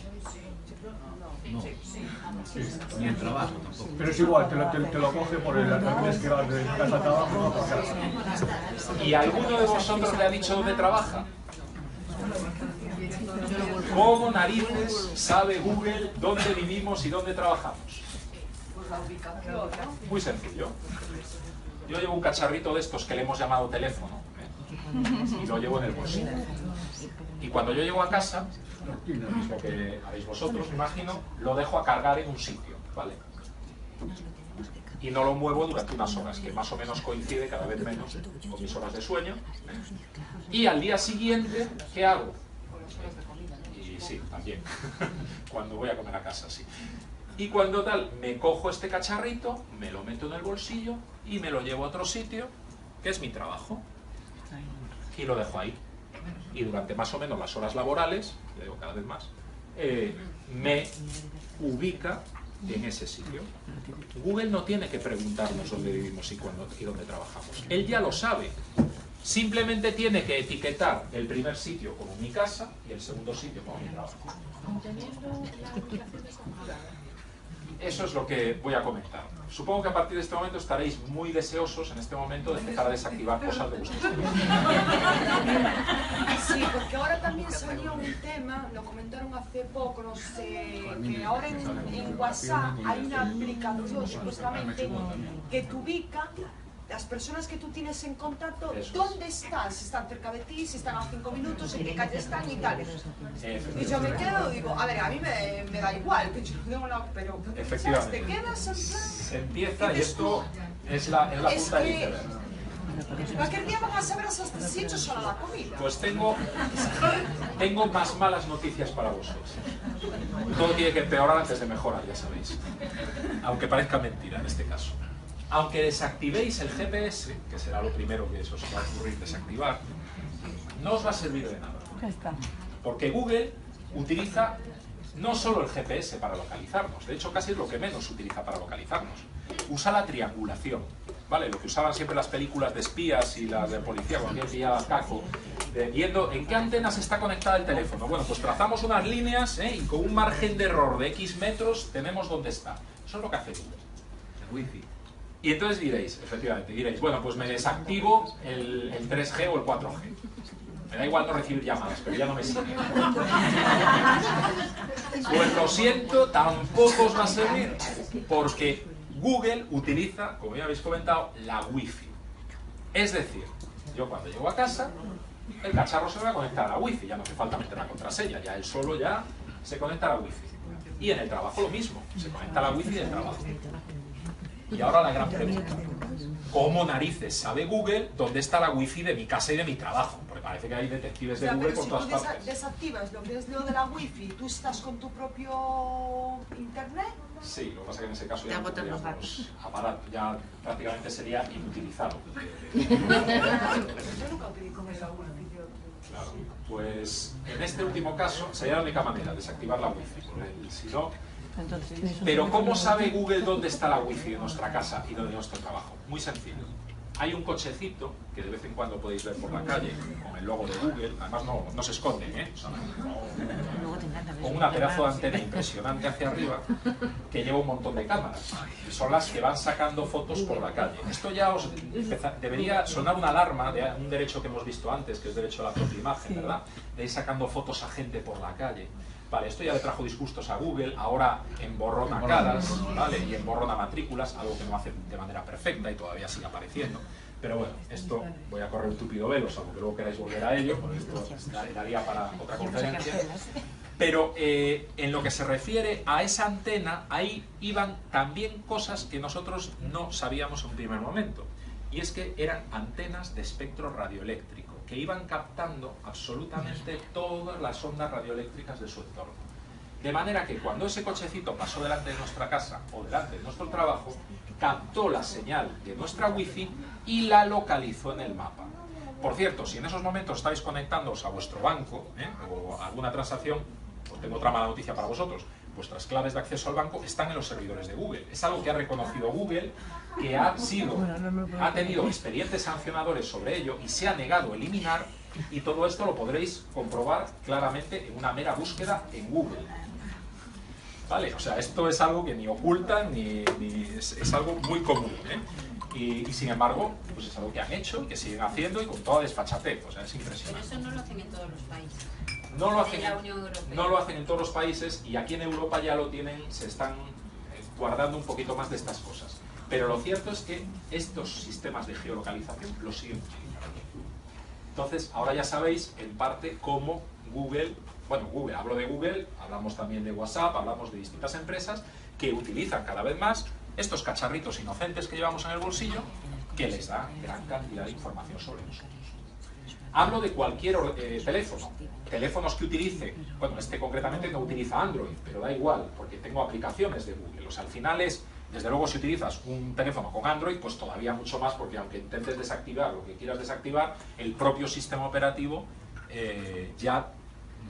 No. Ni el trabajo tampoco. Pero es igual, te lo coge por el tienes que vas de casa a trabajo a casa. ¿Y alguno de vosotros le ha dicho dónde trabaja? ¿Cómo narices sabe Google dónde vivimos y dónde trabajamos? Muy sencillo. Yo llevo un cacharrito de estos que le hemos llamado teléfono, y lo llevo en el bolsillo. Y cuando yo llego a casa, lo mismo que haréis vosotros, me imagino, lo dejo a cargar en un sitio, ¿vale? Y no lo muevo durante unas horas, que más o menos coincide cada vez menos con mis horas de sueño. Y al día siguiente, ¿qué hago? Y sí, también, cuando voy a comer a casa, sí. Y cuando tal, me cojo este cacharrito, me lo meto en el bolsillo y me lo llevo a otro sitio, que es mi trabajo, y lo dejo ahí. Y durante más o menos las horas laborales, le digo cada vez más, me ubica en ese sitio. Google no tiene que preguntarnos dónde vivimos y dónde trabajamos. Él ya lo sabe. Simplemente tiene que etiquetar el primer sitio como mi casa y el segundo sitio como mi trabajo. Eso es lo que voy a comentar. Supongo que a partir de este momento estaréis muy deseosos en este momento de empezar a desactivar cosas de vuestros teléfonos. Sí, porque ahora también salió un tema, lo comentaron hace poco, no sé, que ahora en WhatsApp hay una aplicación supuestamente que te ubica las personas que tú tienes en contacto, dónde están, si están cerca de ti, si están a 5 minutos, en qué calle están y tal. Y yo me quedo y digo, a ver, a mí me da igual, que yo no tengo nada, pero ¿sabes? Te quedas en plan... Se empieza y esto es la punta del iceberg. Cualquier día van a saber hasta si he hecho sola la comida. Pues tengo más malas noticias para vosotros. Todo tiene que empeorar antes de mejorar, ya sabéis. Aunque parezca mentira en este caso. Aunque desactivéis el GPS, que será lo primero que se os va a ocurrir desactivar, no os va a servir de nada. Porque Google utiliza no solo el GPS para localizarnos, de hecho casi es lo que menos utiliza para localizarnos. Usa la triangulación, ¿vale? Lo que usaban siempre las películas de espías y las de policía cuando alguien pillaba a caco, viendo en qué antenas está conectada el teléfono. Bueno, pues trazamos unas líneas y con un margen de error de X metros tenemos dónde está. Eso es lo que hace Google. El Wi-Fi. Y entonces diréis, efectivamente, bueno, pues me desactivo el 3G o el 4G. Me da igual no recibir llamadas, pero ya no me sirve. Pues lo siento, tampoco os va a servir, porque Google utiliza, como ya habéis comentado, la Wi-Fi. Es decir, yo cuando llego a casa, el cacharro se va a conectar a la Wi-Fi, ya no hace falta meter la contraseña, ya él solo ya se conecta a la Wi-Fi. Y en el trabajo lo mismo, se conecta a la Wi-Fi del trabajo. Y ahora la gran pregunta, ¿cómo narices sabe Google dónde está la Wi-Fi de mi casa y de mi trabajo? Porque parece que hay detectives de Google por todas partes. Pero si tú desactivas lo que es lo de la Wi-Fi, ¿tú estás con tu propio internet? Sí, lo que pasa es que en ese caso ya no podríamos apagar, ya prácticamente sería inutilizado. Yo nunca utilizo esa Wi-Fi. Claro, pues en este último caso sería la única manera, desactivar la Wi-Fi, porque si no... Pero ¿cómo sabe Google dónde está la Wi-Fi de nuestra casa y de nuestro trabajo? Muy sencillo. Hay un cochecito que de vez en cuando podéis ver por la calle con el logo de Google, además no se esconde, o sea, con una pedazo de antena impresionante hacia arriba que lleva un montón de cámaras. Son las que van sacando fotos por la calle. Esto ya os debería sonar una alarma de un derecho que hemos visto antes, que es derecho a la propia imagen, ¿verdad? De ir sacando fotos a gente por la calle. Vale, esto ya le trajo disgustos a Google, ahora emborrona caras, ¿vale? Y emborrona matrículas, algo que no hace de manera perfecta y todavía sigue apareciendo. Pero bueno, esto voy a correr un tupido velo, salvo que luego queráis volver a ello, porque esto daría para otra conferencia. Pero en lo que se refiere a esa antena, ahí iban también cosas que nosotros no sabíamos en un primer momento. Y es que eran antenas de espectro radioeléctrico, que iban captando absolutamente todas las ondas radioeléctricas de su entorno. De manera que cuando ese cochecito pasó delante de nuestra casa o delante de nuestro trabajo, captó la señal de nuestra Wi-Fi y la localizó en el mapa. Por cierto, si en esos momentos estáis conectándoos a vuestro banco o a alguna transacción, pues tengo otra mala noticia para vosotros. Vuestras claves de acceso al banco están en los servidores de Google. Es algo que ha reconocido Google, que ha tenido expedientes sancionadores sobre ello y se ha negado a eliminar Y todo esto lo podréis comprobar claramente en una mera búsqueda en Google. ¿Vale? O sea, esto es algo que ni ocultan, ni es algo muy común, ¿eh? Y sin embargo, pues es algo que han hecho y que siguen haciendo y con toda desfachatez. O sea, es impresionante. Pero eso no lo hacen en todos los países. No lo hacen, En la Unión Europea. no lo hacen en todos los países, y aquí en Europa ya lo tienen, se están guardando un poquito más de estas cosas. Pero lo cierto es que estos sistemas de geolocalización los siguen utilizando. Entonces, ahora ya sabéis en parte cómo Google, bueno, Google, hablo de Google, hablamos también de WhatsApp, hablamos de distintas empresas que utilizan cada vez más estos cacharritos inocentes que llevamos en el bolsillo, que les da gran cantidad de información sobre nosotros. Hablo de cualquier teléfono. Teléfonos que utilice, bueno, este concretamente no utiliza Android, pero da igual, porque tengo aplicaciones de Google. O sea, al final es, desde luego, si utilizas un teléfono con Android, pues todavía mucho más, porque aunque intentes desactivar lo que quieras desactivar, el propio sistema operativo ya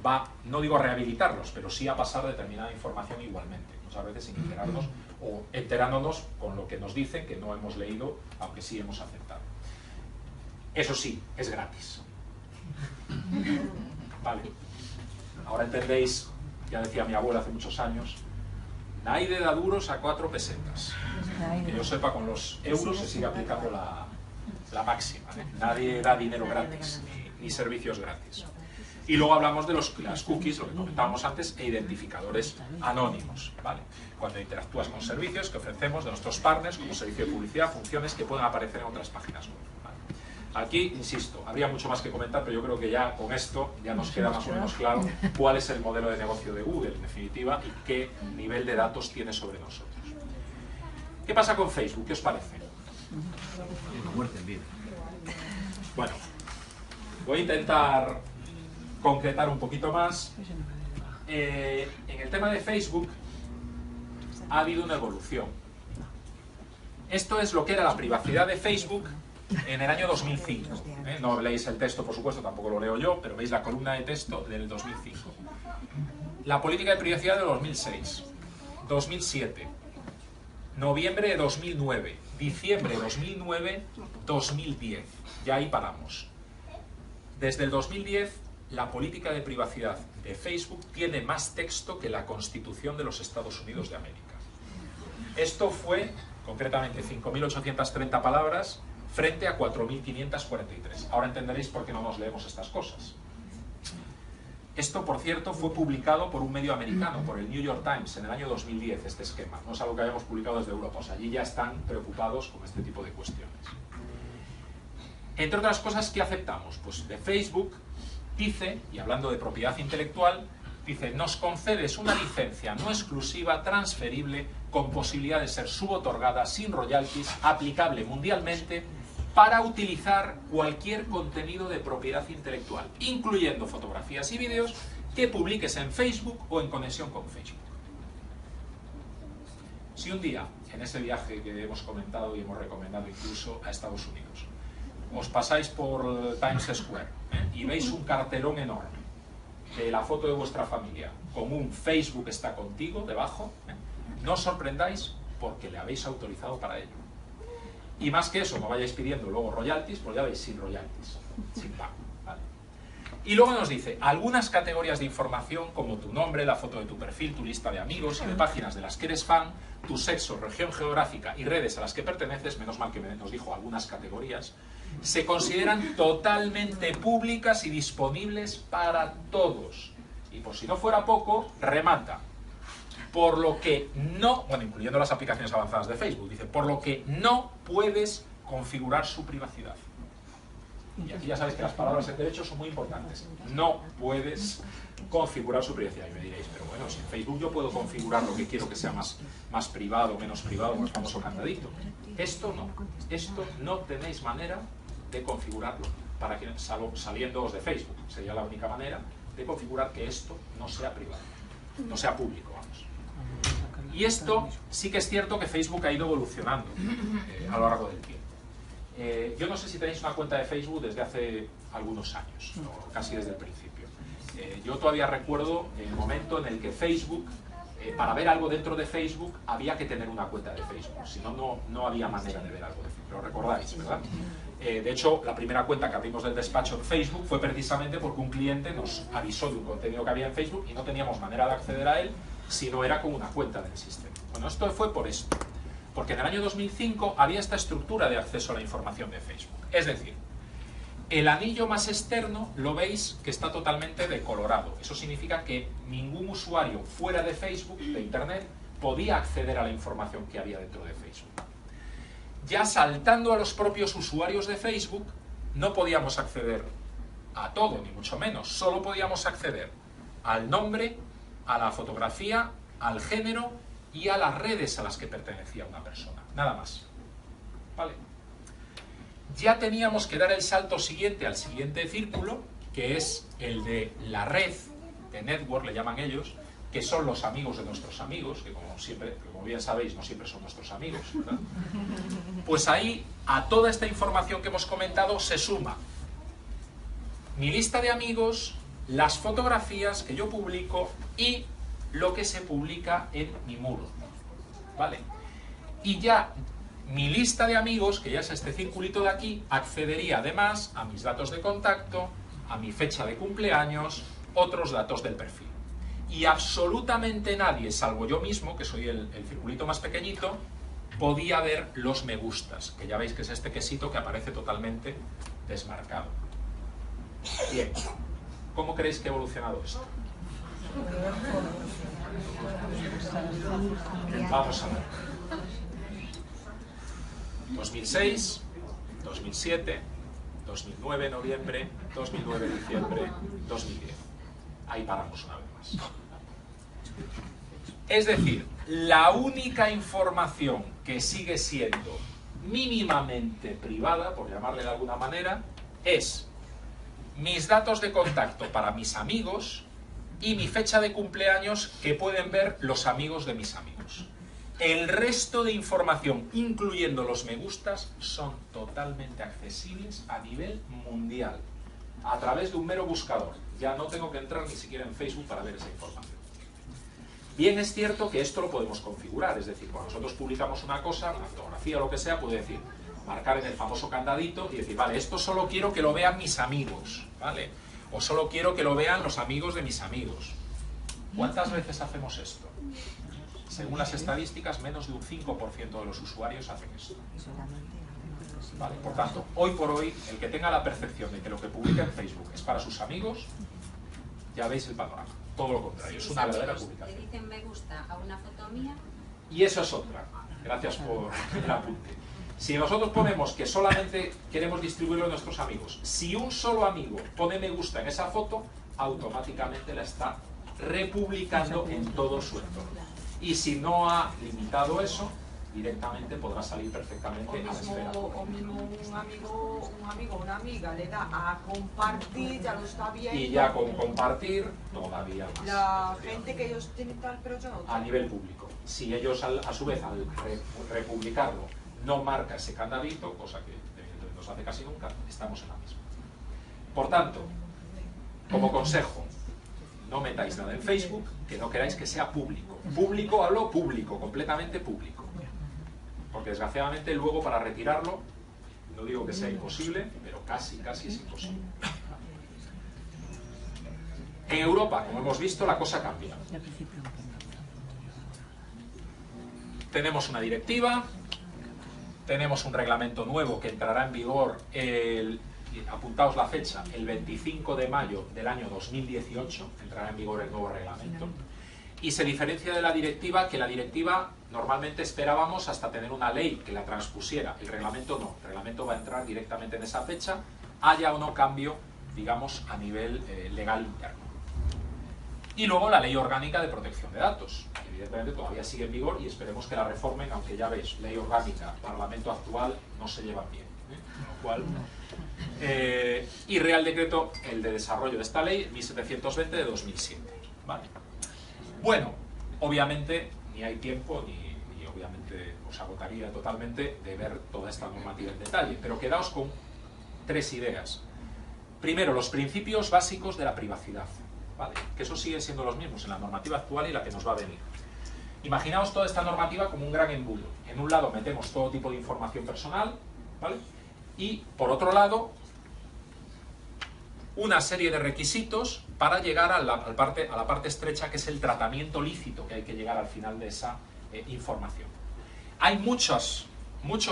va, no digo a rehabilitarlos, pero sí a pasar determinada información igualmente. Muchas veces sin enterarnos o enterándonos con lo que nos dicen que no hemos leído, aunque sí hemos aceptado. Eso sí, es gratis. Vale. Ahora entendéis, ya decía mi abuela hace muchos años, nadie da duros a 4 pesetas. Que yo sepa, con los euros se sigue aplicando la máxima, ¿eh? Nadie da dinero gratis, ni servicios gratis. Y luego hablamos de las cookies, lo que comentábamos antes, e identificadores anónimos, ¿vale? Cuando interactúas con servicios que ofrecemos de nuestros partners, como servicio de publicidad, funciones que pueden aparecer en otras páginas web, ¿vale? Aquí, insisto, habría mucho más que comentar, pero yo creo que ya con esto ya nos queda más o menos claro cuál es el modelo de negocio de Google, en definitiva, y qué nivel de datos tiene sobre nosotros. ¿Qué pasa con Facebook? ¿Qué os parece? Muerte en vida. Bueno, voy a intentar concretar un poquito más. En el tema de Facebook ha habido una evolución. Esto es lo que era la privacidad de Facebook en el año 2005. No leéis el texto, por supuesto, tampoco lo leo yo, pero veis la columna de texto del 2005. La política de privacidad de 2006, 2007, noviembre de 2009, diciembre de 2009, 2010. Ya ahí paramos. Desde el 2010, la política de privacidad de Facebook tiene más texto que la Constitución de los Estados Unidos de América. Esto fue, concretamente, 5.830 palabras frente a 4.543. Ahora entenderéis por qué no nos leemos estas cosas. Esto, por cierto, fue publicado por un medio americano, por el New York Times, en el año 2010, este esquema. No es algo que hayamos publicado desde Europa, o sea, allí ya están preocupados con este tipo de cuestiones. Entre otras cosas, ¿qué aceptamos? Pues de Facebook dice, y hablando de propiedad intelectual, dice, nos concedes una licencia no exclusiva, transferible, con posibilidad de ser subotorgada, sin royalties, aplicable mundialmente, para utilizar cualquier contenido de propiedad intelectual, incluyendo fotografías y vídeos que publiques en Facebook o en conexión con Facebook. Si un día, en ese viaje que hemos comentado y hemos recomendado incluso a Estados Unidos, os pasáis por Times Square y veis un cartelón enorme de la foto de vuestra familia con un Facebook está contigo debajo, no os sorprendáis porque le habéis autorizado para ello. Y más que eso, no vayáis pidiendo luego royalties, pues ya veis, sin royalties, sin pago, ¿vale? Y luego nos dice, algunas categorías de información como tu nombre, la foto de tu perfil, tu lista de amigos y de páginas de las que eres fan, tu sexo, región geográfica y redes a las que perteneces, menos mal que nos dijo algunas categorías, se consideran totalmente públicas y disponibles para todos. Y por si no fuera poco, remata. Por lo que no, bueno, incluyendo las aplicaciones avanzadas de Facebook, dice, por lo que no puedes configurar su privacidad. Y aquí ya sabéis que las palabras en derecho son muy importantes. No puedes configurar su privacidad. Y me diréis, pero bueno, si en Facebook yo puedo configurar lo que quiero que sea más privado, menos privado, más famoso candadito. Esto no tenéis manera de configurarlo para que saliéndoos de Facebook. Sería la única manera de configurar que esto no sea privado, no sea público, vamos. Y esto sí que es cierto que Facebook ha ido evolucionando a lo largo del tiempo. Yo no sé si tenéis una cuenta de Facebook desde hace algunos años, o casi desde el principio. Yo todavía recuerdo el momento en el que Facebook para ver algo dentro de Facebook había que tener una cuenta de Facebook, si no, no había manera de ver algo de Facebook, lo recordáis, ¿verdad? De hecho, la primera cuenta que abrimos del despacho en Facebook fue precisamente porque un cliente nos avisó de un contenido que había en Facebook y no teníamos manera de acceder a él si no era con una cuenta del sistema. Bueno, esto fue por esto, porque en el año 2005 había esta estructura de acceso a la información de Facebook. Es decir, el anillo más externo lo veis que está totalmente decolorado. Eso significa que ningún usuario fuera de Facebook, de Internet, podía acceder a la información que había dentro de Facebook. Ya saltando a los propios usuarios de Facebook, no podíamos acceder a todo, ni mucho menos. Solo podíamos acceder al nombre, a la fotografía, al género y a las redes a las que pertenecía una persona. Nada más. ¿Vale? Ya teníamos que dar el salto siguiente al siguiente círculo, que es el de la red, de network le llaman ellos, que son los amigos de nuestros amigos, que como bien sabéis, no siempre son nuestros amigos, ¿verdad? Pues ahí, a toda esta información que hemos comentado, se suma mi lista de amigos, las fotografías que yo publico y lo que se publica en mi muro, ¿vale? Y ya mi lista de amigos, que ya es este circulito de aquí, accedería además a mis datos de contacto, a mi fecha de cumpleaños, otros datos del perfil. Y absolutamente nadie, salvo yo mismo, que soy el circulito más pequeñito, podía ver los me gustas, que ya veis que es este quesito que aparece totalmente desmarcado. Bien, ¿cómo creéis que ha evolucionado esto? Vamos a ver. 2006, 2007, 2009 noviembre, 2009 diciembre, 2010. Ahí paramos una vez más. Es decir, la única información que sigue siendo mínimamente privada, por llamarle de alguna manera, es mis datos de contacto para mis amigos y mi fecha de cumpleaños que pueden ver los amigos de mis amigos. El resto de información, incluyendo los me gustas, son totalmente accesibles a nivel mundial, a través de un mero buscador. Ya no tengo que entrar ni siquiera en Facebook para ver esa información. Bien es cierto que esto lo podemos configurar, es decir, cuando nosotros publicamos una cosa, una fotografía o lo que sea, puede decir, marcar en el famoso candadito y decir, vale, esto solo quiero que lo vean mis amigos, ¿vale? O solo quiero que lo vean los amigos de mis amigos. ¿Cuántas veces hacemos esto? Según las estadísticas, menos de un 5% de los usuarios hacen esto. Vale, por tanto, hoy por hoy, el que tenga la percepción de que lo que publica en Facebook es para sus amigos, ya veis el panorama. Todo lo contrario, es una verdadera publicación. Le dicen me gusta a una foto mía. Y eso es otra. Gracias por el apunte. Si nosotros ponemos que solamente queremos distribuirlo a nuestros amigos, si un solo amigo pone me gusta en esa foto, automáticamente la está republicando en todo su entorno. Y si no ha limitado eso, directamente podrá salir perfectamente a la esfera. O mismo un amigo o una amiga le da a compartir, ya lo está viendo. Y ya con compartir, todavía más. La gente que ellos tienen tal, pero yo no. A nivel público. Si ellos a su vez al republicarlo no marca ese candadito, cosa que evidentemente no se hace casi nunca, estamos en la misma. Por tanto, como consejo, no metáis nada en Facebook que no queráis que sea público. Público, hablo público, completamente público. Porque desgraciadamente luego para retirarlo, no digo que sea imposible, pero casi es imposible. En Europa, como hemos visto, la cosa cambia. Tenemos una directiva, tenemos un reglamento nuevo que entrará en vigor, apuntaos la fecha, el 25 de mayo del año 2018, entrará en vigor el nuevo reglamento. Y se diferencia de la directiva, que la directiva normalmente esperábamos hasta tener una ley que la transpusiera. El reglamento no, el reglamento va a entrar directamente en esa fecha, haya o no cambio, digamos, a nivel legal interno. Y luego la ley orgánica de protección de datos, que evidentemente todavía sigue en vigor y esperemos que la reformen, aunque ya veis, ley orgánica, parlamento actual, no se llevan bien. Con lo cual, y Real Decreto, el de desarrollo de esta ley, 1720 de 2007. ¿Vale? Bueno, obviamente ni hay tiempo ni obviamente os agotaría totalmente de ver toda esta normativa en detalle, pero quedaos con tres ideas. Primero, los principios básicos de la privacidad, ¿vale? Que esos siguen siendo los mismos en la normativa actual y la que nos va a venir. Imaginaos toda esta normativa como un gran embudo. En un lado metemos todo tipo de información personal, ¿vale? Y por otro lado, una serie de requisitos para llegar a la parte estrecha, que es el tratamiento lícito que hay que llegar al final de esa información. Hay muchos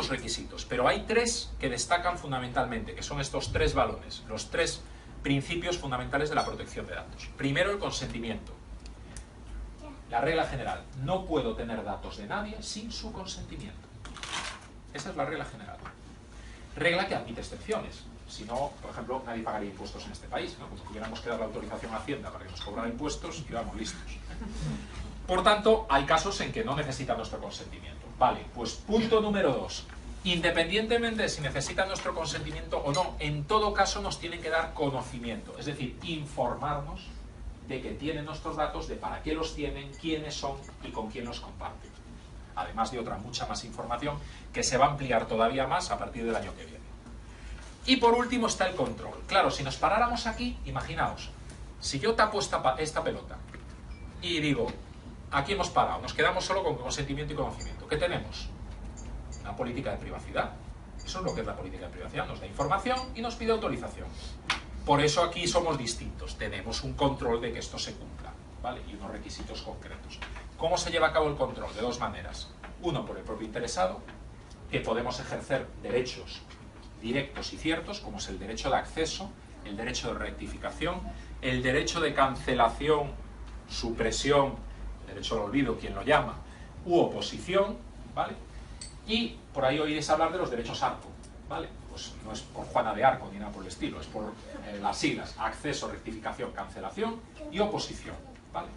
requisitos, pero hay tres que destacan fundamentalmente, que son estos tres valores, los tres principios fundamentales de la protección de datos. Primero, el consentimiento. La regla general: no puedo tener datos de nadie sin su consentimiento. Esa es la regla general. Regla que admite excepciones. Si no, por ejemplo, nadie pagaría impuestos en este país, ¿no? Como tuviéramos que dar la autorización a Hacienda para que nos cobrara impuestos y vamos listos. Por tanto, hay casos en que no necesitan nuestro consentimiento. Vale, pues punto número 2. Independientemente de si necesitan nuestro consentimiento o no, en todo caso nos tienen que dar conocimiento, es decir, informarnos de que tienen nuestros datos, de para qué los tienen, quiénes son y con quién los comparten. Además de otra mucha más información que se va a ampliar todavía más a partir del año que viene. Y por último está el control. Claro, si nos paráramos aquí, imaginaos, si yo tapo esta pelota y digo, aquí hemos parado, nos quedamos solo con consentimiento y conocimiento. ¿Qué tenemos? Una política de privacidad. Eso es lo que es la política de privacidad. Nos da información y nos pide autorización. Por eso aquí somos distintos. Tenemos un control de que esto se cumpla, ¿vale? Y unos requisitos concretos. ¿Cómo se lleva a cabo el control? De dos maneras. Uno, por el propio interesado, que podemos ejercer derechos directos y ciertos, como es el derecho de acceso, el derecho de rectificación, el derecho de cancelación, supresión, el derecho al olvido, quien lo llama, u oposición, ¿vale? Y por ahí oiréis hablar de los derechos ARCO, ¿vale? Pues no es por Juana de Arco ni nada por el estilo, es por las siglas: acceso, rectificación, cancelación y oposición, ¿vale?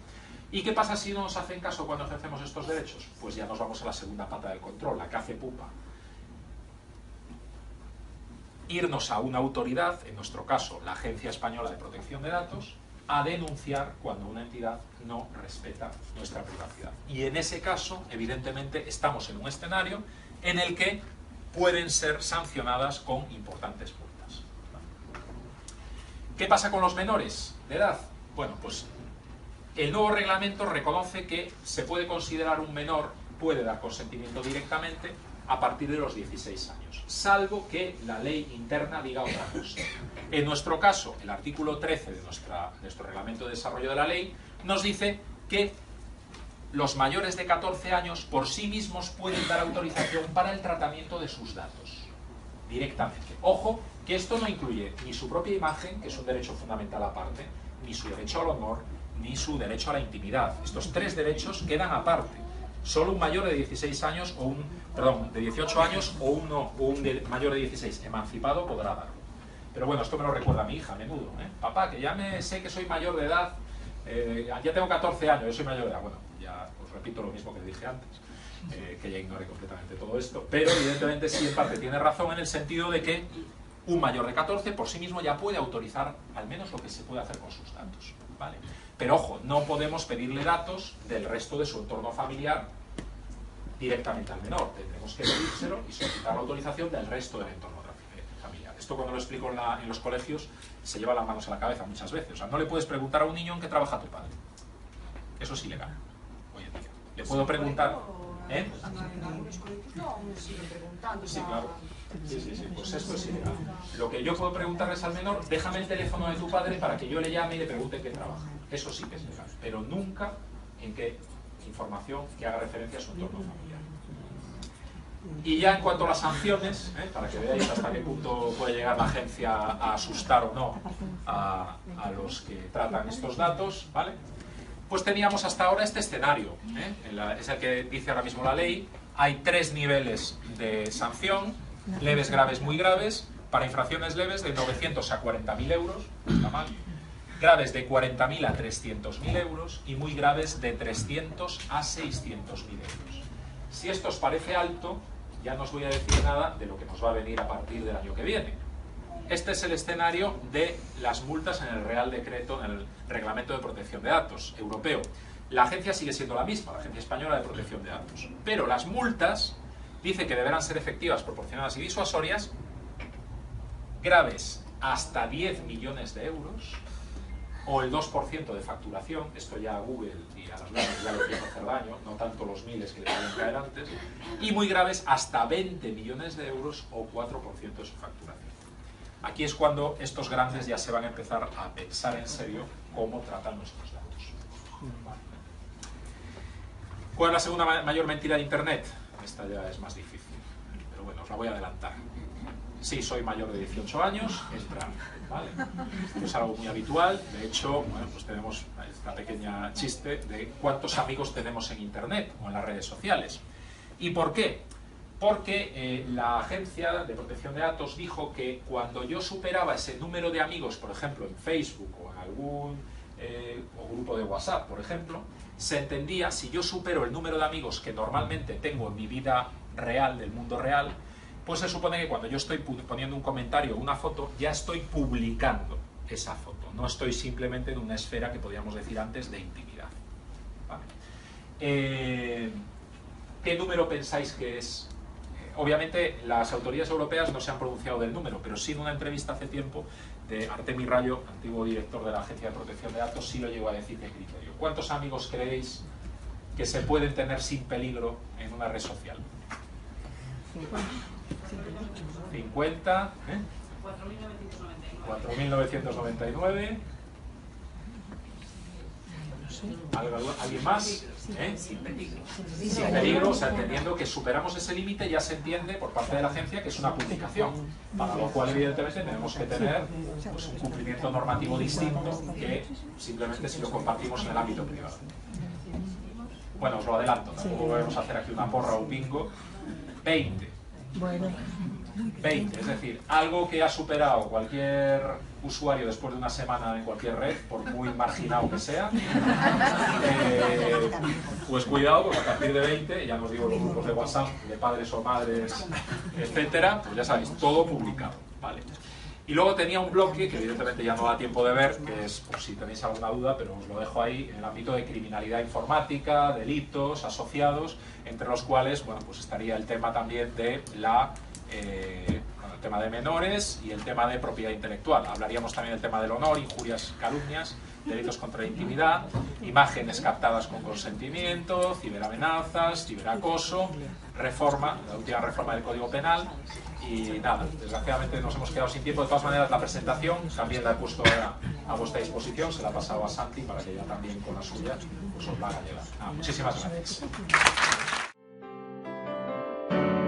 ¿Y qué pasa si no nos hacen caso cuando ejercemos estos derechos? Pues ya nos vamos a la segunda pata del control, la que hace pupa. Irnos a una autoridad, en nuestro caso la Agencia Española de Protección de Datos, a denunciar cuando una entidad no respeta nuestra privacidad. Y en ese caso, evidentemente, estamos en un escenario en el que pueden ser sancionadas con importantes multas. ¿Qué pasa con los menores de edad? Bueno, pues el nuevo reglamento reconoce que se puede considerar un menor, puede dar consentimiento directamente a partir de los 16 años, salvo que la ley interna diga otra cosa. En nuestro caso, el artículo 13 de nuestro reglamento de desarrollo de la ley nos dice que los mayores de 14 años por sí mismos pueden dar autorización para el tratamiento de sus datos, directamente. Ojo, que esto no incluye ni su propia imagen, que es un derecho fundamental aparte, ni su derecho al honor, ni su derecho a la intimidad. Estos tres derechos quedan aparte. Solo un mayor de 16 años de 18 años o un mayor de 16 emancipado podrá darlo. Pero bueno, esto me lo recuerda a mi hija a menudo, ¿eh? Papá, que ya sé que soy mayor de edad, ya tengo 14 años, yo soy mayor de edad. Bueno, ya os repito lo mismo que dije antes, que ya ignoré completamente todo esto, pero evidentemente sí en parte tiene razón en el sentido de que un mayor de 14 por sí mismo ya puede autorizar al menos lo que se puede hacer con sus datos, ¿vale? Pero ojo, no podemos pedirle datos del resto de su entorno familiar directamente al menor. Tendremos que pedírselo y solicitar la autorización del resto del entorno familiar. Esto, cuando lo explico en los colegios, se lleva las manos a la cabeza muchas veces. O sea, no le puedes preguntar a un niño en qué trabaja tu padre. Eso es ilegal hoy en día. Le puedo preguntar... ¿Eh? Sí, claro. Sí, pues esto es ilegal. Lo que yo puedo preguntarles al menor: déjame el teléfono de tu padre para que yo le llame y le pregunte en qué trabaja. Eso sí que es legal, pero nunca en qué información que haga referencia a su entorno familiar. Y ya en cuanto a las sanciones, para que veáis hasta qué punto puede llegar la agencia a asustar o no a los que tratan estos datos, ¿vale? Pues teníamos hasta ahora este escenario, es el que dice ahora mismo la ley. Hay 3 niveles de sanción: leves, graves, muy graves. Para infracciones leves, de 900 a 40.000 euros, no está mal. Graves de 40.000 a 300.000 euros y muy graves de 300 a 600.000 euros. Si esto os parece alto, ya no os voy a decir nada de lo que nos va a venir a partir del año que viene. Este es el escenario de las multas en el Real Decreto, en el Reglamento de Protección de Datos europeo. La agencia sigue siendo la misma, la Agencia Española de Protección de Datos. Pero las multas dice que deberán ser efectivas, proporcionadas y disuasorias, graves hasta 10 millones de euros, o el 2% de facturación. Esto ya Google y a las largas ya lo quiero hacer año, no tanto los miles que le podían caer antes, y muy graves hasta 20 millones de euros o 4% de su facturación. Aquí es cuando estos grandes ya se van a empezar a pensar en serio cómo tratan nuestros datos. Vale. ¿Cuál es la segunda mayor mentira de Internet? Esta ya es más difícil, pero bueno, os la voy a adelantar. Sí, soy mayor de 18 años, entra, ¿vale? Esto es algo muy habitual. De hecho, bueno, pues tenemos esta pequeña chiste de cuántos amigos tenemos en Internet o en las redes sociales. ¿Y por qué? Porque la Agencia de Protección de Datos dijo que cuando yo superaba ese número de amigos, por ejemplo, en Facebook o en algún grupo de WhatsApp, por ejemplo, se entendía, si yo supero el número de amigos que normalmente tengo en mi vida real, del mundo real, pues se supone que cuando yo estoy poniendo un comentario o una foto, ya estoy publicando esa foto. No estoy simplemente en una esfera que podríamos decir antes de intimidad. ¿Vale? ¿Qué número pensáis que es? Obviamente las autoridades europeas no se han pronunciado del número, pero sí en una entrevista hace tiempo de Artemi Rayo, antiguo director de la Agencia de Protección de Datos, sí lo llegó a decir qué criterio. ¿Cuántos amigos creéis que se pueden tener sin peligro en una red social? 50, 4.999. ¿Alguien más? Sin peligro. Sin peligro, o sea, entendiendo que superamos ese límite, ya se entiende por parte de la agencia que es una publicación, para lo cual evidentemente tenemos que tener pues, un cumplimiento normativo distinto que simplemente si lo compartimos en el ámbito privado. Bueno, os lo adelanto, tampoco podemos hacer aquí una porra o un bingo. 20. Bueno. 20, es decir, algo que ha superado cualquier usuario después de una semana en cualquier red, por muy marginado que sea, pues cuidado, porque a partir de 20, ya no os digo los grupos de WhatsApp, de padres o madres, etcétera, pues ya sabéis, todo publicado, ¿vale? Y luego tenía un bloque que evidentemente ya no da tiempo de ver, que es, por si tenéis alguna duda, pero os lo dejo ahí, en el ámbito de criminalidad informática, delitos asociados, entre los cuales, bueno, pues estaría el tema también de el tema de menores y el tema de propiedad intelectual. Hablaríamos también del tema del honor, injurias, calumnias, delitos contra la intimidad, imágenes captadas con consentimiento, ciberamenazas, ciberacoso, reforma, la última reforma del Código Penal. Y nada, desgraciadamente nos hemos quedado sin tiempo. De todas maneras, la presentación también la he puesto a vuestra disposición, se la he pasado a Santi para que ella también con la suya pues os la haga llegar. Muchísimas gracias.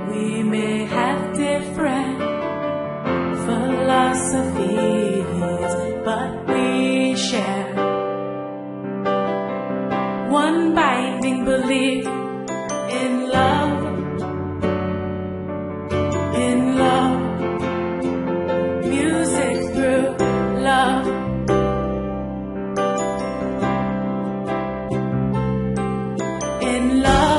We may have different philosophies, but we share one binding belief in love. In love, music through love. In love.